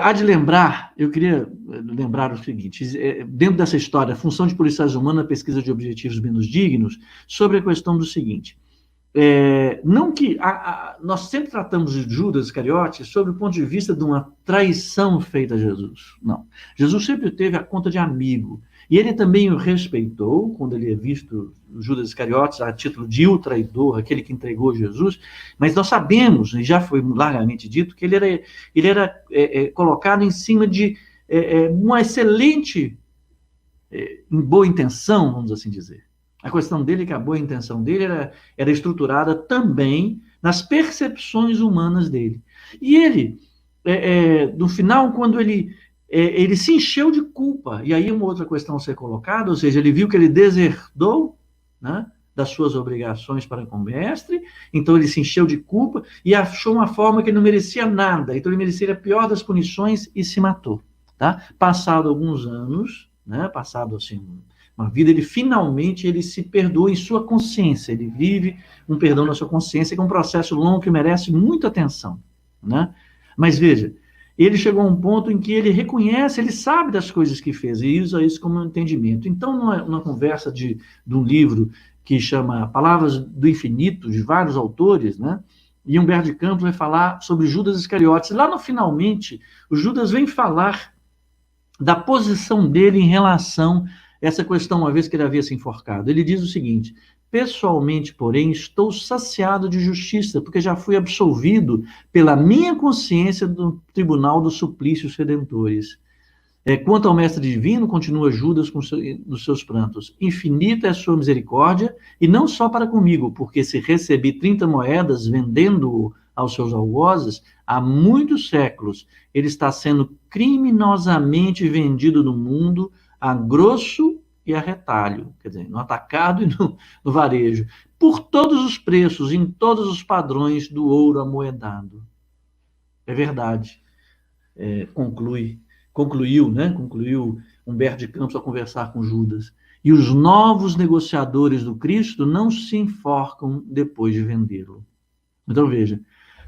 S1: Há de lembrar, eu queria lembrar o seguinte, dentro dessa história, a função de policiais humanos na pesquisa de objetivos menos dignos, sobre a questão do seguinte, não que nós sempre tratamos de Judas Iscariotes sob o ponto de vista de uma traição feita a Jesus. Não. Jesus sempre teve a conta de amigo. E ele também o respeitou, quando ele é visto Judas Iscariotes a título de o traidor, aquele que entregou Jesus. Mas nós sabemos, e já foi largamente dito, que ele era colocado em cima de uma excelente, em boa intenção, vamos assim dizer. A questão dele é que a boa intenção dele era estruturada também nas percepções humanas dele. E ele, no final, quando ele se encheu de culpa, e aí uma outra questão a ser colocada, ou seja, ele viu que ele deserdou, né, das suas obrigações para com o mestre, então ele se encheu de culpa e achou uma forma que ele não merecia nada, então ele merecia a pior das punições e se matou. Tá? Passado alguns anos, né, passado assim uma vida, ele finalmente se perdoa em sua consciência, ele vive um perdão na sua consciência, que é um processo longo que merece muita atenção, né? Mas veja, ele chegou a um ponto em que ele reconhece, ele sabe das coisas que fez, e usa isso como um entendimento. Então, numa conversa de um livro que chama Palavras do Infinito, de vários autores, né? E Humberto de Campos vai falar sobre Judas Iscariotes. Lá no finalmente, o Judas vem falar da posição dele em relação essa questão, uma vez que ele havia se enforcado. Ele diz o seguinte: pessoalmente, porém, estou saciado de justiça, porque já fui absolvido pela minha consciência do tribunal dos suplícios redentores. Quanto ao mestre divino, continua Judas nos seus prantos. Infinita é a sua misericórdia, e não só para comigo, porque se recebi 30 moedas vendendo-o aos seus algozes, há muitos séculos ele está sendo criminosamente vendido no mundo a grosso e a retalho, quer dizer, no atacado e no varejo, por todos os preços, em todos os padrões do ouro amoedado. É verdade. Concluiu Humberto de Campos ao conversar com Judas. E os novos negociadores do Cristo não se enforcam depois de vendê-lo. Então, veja,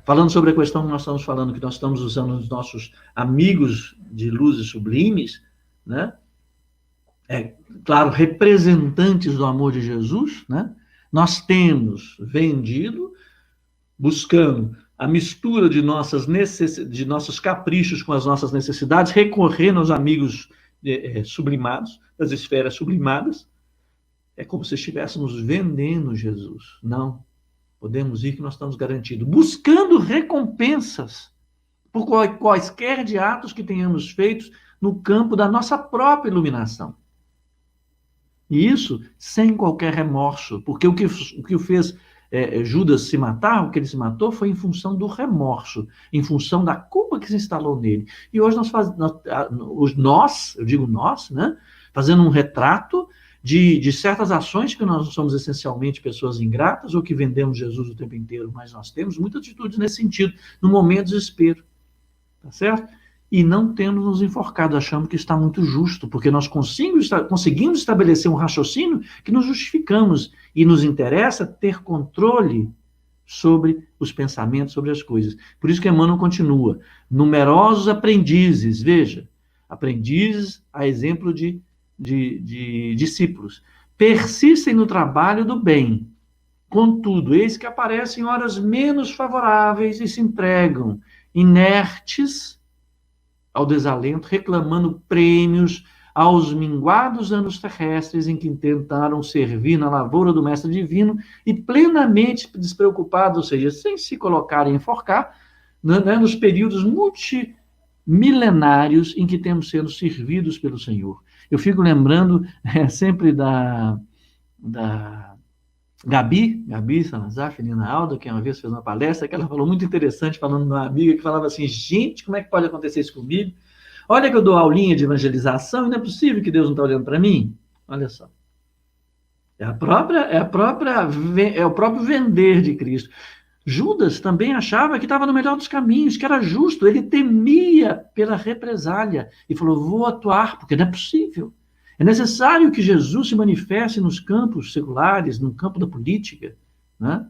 S1: falando sobre a questão que nós estamos falando, que nós estamos usando os nossos amigos de luzes sublimes, né? Claro, representantes do amor de Jesus, né? Nós temos vendido, buscando a mistura de nossos caprichos com as nossas necessidades, recorrendo aos amigos sublimados, das esferas sublimadas. É como se estivéssemos vendendo Jesus. Não. Podemos ir que nós estamos garantidos. Buscando recompensas por quaisquer de atos que tenhamos feitos no campo da nossa própria iluminação. E isso sem qualquer remorso, porque o que o fez Judas se matar, o que ele se matou foi em função do remorso, em função da culpa que se instalou nele. E hoje eu digo nós, né, fazendo um retrato de certas ações, que nós somos essencialmente pessoas ingratas, ou que vendemos Jesus o tempo inteiro, mas nós temos muitas atitudes nesse sentido, no momento de desespero. Tá certo? E não temos nos enforcado, achando que está muito justo, porque nós conseguimos estabelecer um raciocínio que nos justificamos, e nos interessa ter controle sobre os pensamentos, sobre as coisas. Por isso que Emmanuel continua: numerosos aprendizes, veja, aprendizes a exemplo de discípulos, persistem no trabalho do bem. Contudo, eis que aparecem horas menos favoráveis e se entregam, inertes ao desalento, reclamando prêmios aos minguados anos terrestres em que tentaram servir na lavoura do Mestre Divino, e plenamente despreocupados, ou seja, sem se colocarem a enforcar, né, nos períodos multimilenários em que temos sido servidos pelo Senhor. Eu fico lembrando sempre da Gabi Salazar, Filina Alda, que uma vez fez uma palestra, que ela falou muito interessante, falando de uma amiga que falava assim: gente, como é que pode acontecer isso comigo? Olha que eu dou aulinha de evangelização e não é possível que Deus não está olhando para mim. Olha só. É o próprio vender de Cristo. Judas também achava que estava no melhor dos caminhos, que era justo, ele temia pela represália e falou: vou atuar, porque não é possível. É necessário que Jesus se manifeste nos campos seculares, no campo da política, né?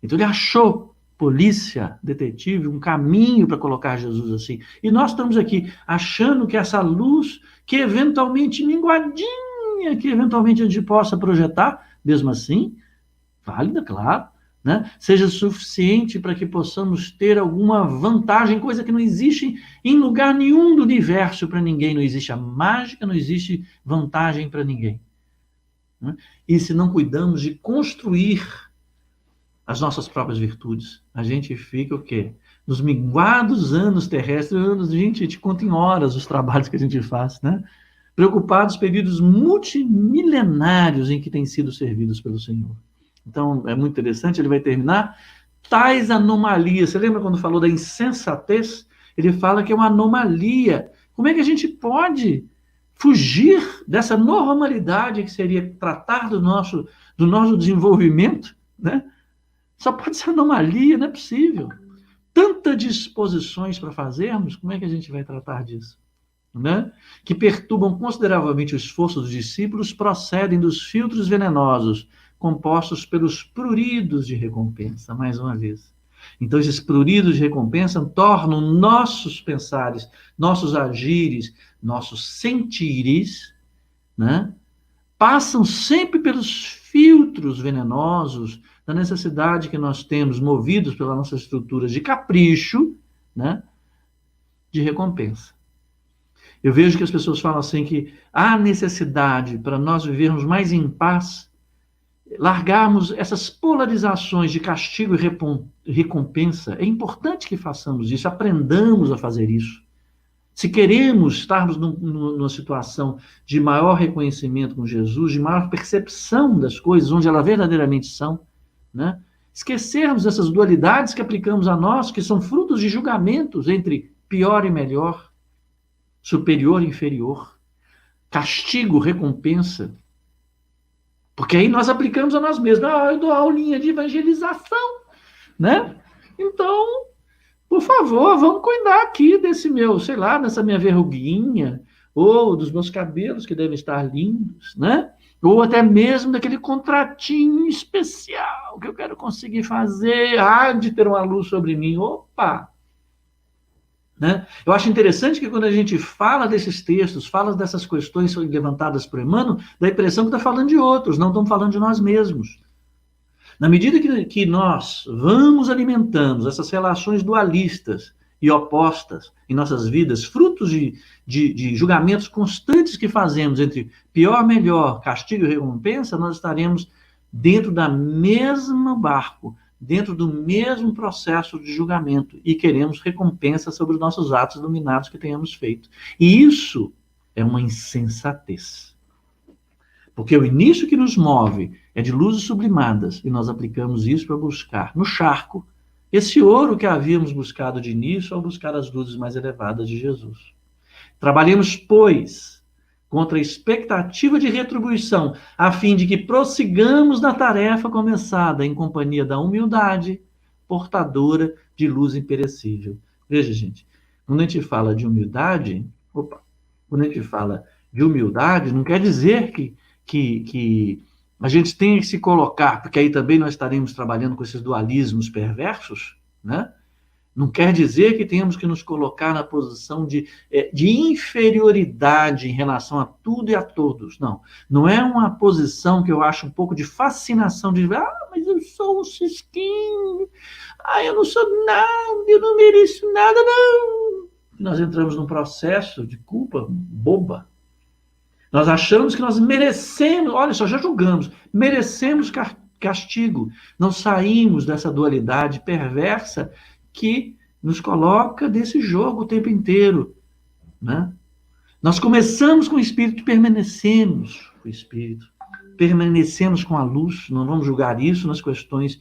S1: Então ele achou polícia, detetive, um caminho para colocar Jesus assim. E nós estamos aqui achando que essa luz, que eventualmente minguadinha, que eventualmente a gente possa projetar, mesmo assim, válida, claro, né? Seja suficiente para que possamos ter alguma vantagem, coisa que não existe em lugar nenhum do universo para ninguém. Não existe a mágica, não existe vantagem para ninguém. Né? E se não cuidamos de construir as nossas próprias virtudes, a gente fica o quê? Nos minguados anos terrestres, gente, te conta em horas os trabalhos que a gente faz, né? Preocupados períodos multimilenários em que têm sido servidos pelo Senhor. Então, é muito interessante, ele vai terminar, tais anomalias, você lembra quando falou da insensatez? Ele fala que é uma anomalia. Como é que a gente pode fugir dessa normalidade que seria tratar do nosso desenvolvimento, né? Só pode ser anomalia, não é possível. Tantas disposições para fazermos, como é que a gente vai tratar disso? Né? Que perturbam consideravelmente o esforço dos discípulos, procedem dos filtros venenosos compostos pelos pruridos de recompensa, mais uma vez. Então, esses pruridos de recompensa tornam nossos pensares, nossos agires, nossos sentires, né? Passam sempre pelos filtros venenosos da necessidade que nós temos, movidos pela nossa estrutura de capricho, né? De recompensa. Eu vejo que as pessoas falam assim que há necessidade para nós vivermos mais em paz, largarmos essas polarizações de castigo e recompensa. É importante que façamos isso, aprendamos a fazer isso. Se queremos estarmos numa situação de maior reconhecimento com Jesus, de maior percepção das coisas, onde elas verdadeiramente são, né? Esquecermos essas dualidades que aplicamos a nós, que são frutos de julgamentos entre pior e melhor, superior e inferior, castigo, recompensa. Porque aí nós aplicamos a nós mesmos. Eu dou aulinha de evangelização, né? Então, por favor, vamos cuidar aqui desse meu, sei lá, dessa minha verruguinha, ou dos meus cabelos que devem estar lindos, né? Ou até mesmo daquele contratinho especial que eu quero conseguir fazer, de ter uma luz sobre mim. Opa! Né? Eu acho interessante que quando a gente fala desses textos, fala dessas questões levantadas por Emmanuel, dá a impressão que está falando de outros, não estamos falando de nós mesmos. Na medida que nós vamos alimentando essas relações dualistas e opostas em nossas vidas, frutos de julgamentos constantes que fazemos entre pior, melhor, castigo e recompensa, nós estaremos dentro da mesma barco, dentro do mesmo processo de julgamento e queremos recompensa sobre os nossos atos dominados que tenhamos feito. E isso é uma insensatez. Porque o início que nos move é de luzes sublimadas e nós aplicamos isso para buscar no charco esse ouro que havíamos buscado de início ao buscar as luzes mais elevadas de Jesus. Trabalhemos, pois, contra a expectativa de retribuição, a fim de que prossigamos na tarefa começada em companhia da humildade, portadora de luz imperecível. Veja, gente, quando a gente fala de humildade, não quer dizer que a gente tem que se colocar, porque aí também nós estaremos trabalhando com esses dualismos perversos, né? Não quer dizer que tenhamos que nos colocar na posição de inferioridade em relação a tudo e a todos. Não. Não é uma posição que eu acho um pouco de fascinação de mas eu sou um cisquinho, eu não sou nada, eu não mereço nada, não. Nós entramos num processo de culpa boba. Nós achamos que nós merecemos, olha só, já julgamos, merecemos castigo. Não saímos dessa dualidade perversa que nos coloca desse jogo o tempo inteiro, né? Nós começamos com o Espírito e permanecemos com o Espírito, permanecemos com a luz, não vamos julgar isso nas questões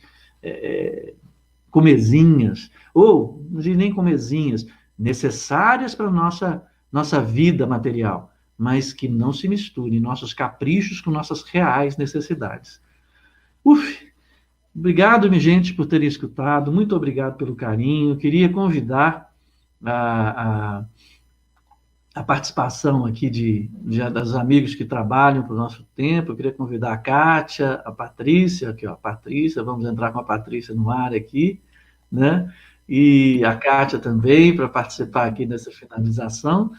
S1: comezinhas, ou não digo nem comezinhas, necessárias para a nossa vida material, mas que não se misturem nossos caprichos com nossas reais necessidades. Obrigado, minha gente, por terem escutado. Muito obrigado pelo carinho. Queria convidar a participação aqui dos amigos que trabalham para o nosso tempo. Eu queria convidar a Kátia, a Patrícia, aqui, ó, Patrícia, vamos entrar com a Patrícia no ar aqui, né? E a Kátia também, para participar aqui dessa finalização,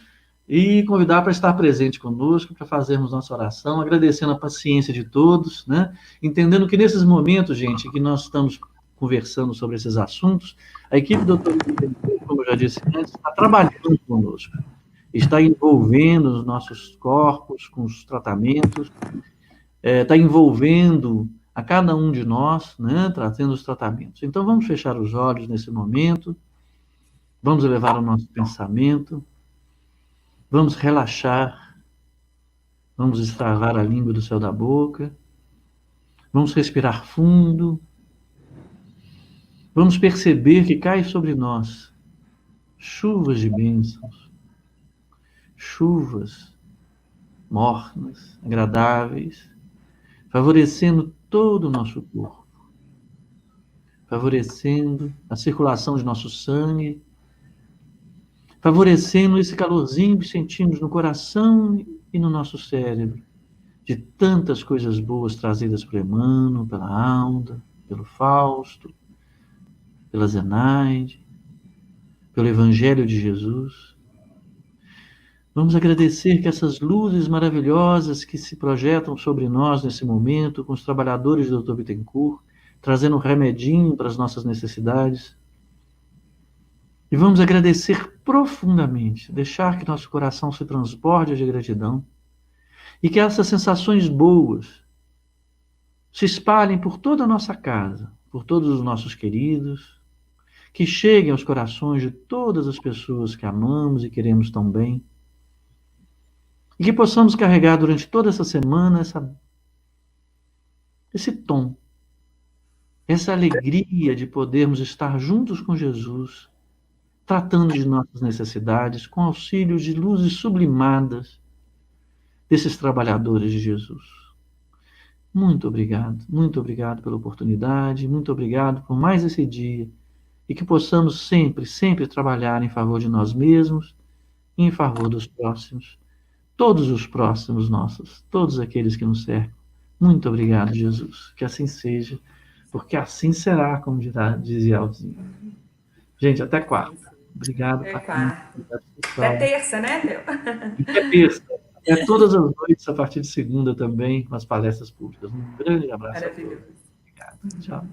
S1: e convidar para estar presente conosco, para fazermos nossa oração, agradecendo a paciência de todos, né? Entendendo que nesses momentos, gente, que nós estamos conversando sobre esses assuntos, a equipe do Dr. como eu já disse antes, está trabalhando conosco, está envolvendo os nossos corpos com os tratamentos, está envolvendo a cada um de nós, né, trazendo os tratamentos. Então, vamos fechar os olhos nesse momento, vamos elevar o nosso pensamento, vamos relaxar, vamos extravar a língua do céu da boca, vamos respirar fundo, vamos perceber que cai sobre nós chuvas de bênçãos, chuvas mornas, agradáveis, favorecendo todo o nosso corpo, favorecendo a circulação de nosso sangue, favorecendo esse calorzinho que sentimos no coração e no nosso cérebro, de tantas coisas boas trazidas por Emmanuel, pela Alda, pelo Fausto, pela Zenaide, pelo Evangelho de Jesus. Vamos agradecer que essas luzes maravilhosas que se projetam sobre nós nesse momento, com os trabalhadores do Dr. Bittencourt, trazendo um remedinho para as nossas necessidades. E vamos agradecer profundamente, deixar que nosso coração se transborde de gratidão e que essas sensações boas se espalhem por toda a nossa casa, por todos os nossos queridos, que cheguem aos corações de todas as pessoas que amamos e queremos tão bem. E que possamos carregar durante toda essa semana esse tom, essa alegria de podermos estar juntos com Jesus, tratando de nossas necessidades, com auxílio de luzes sublimadas desses trabalhadores de Jesus. Muito obrigado pela oportunidade, muito obrigado por mais esse dia, e que possamos sempre, sempre trabalhar em favor de nós mesmos e em favor dos próximos. Todos os próximos nossos, todos aqueles que nos cercam. Muito obrigado, Jesus. Que assim seja, porque assim será, como dizia Alzinho. Gente, até quarta. Obrigado.
S2: Até terça, né, Theo?
S1: Até terça. Até todas as noites, a partir de segunda também, com as palestras públicas. Um grande abraço.
S2: Maravilhoso.
S1: Obrigado. Tchau.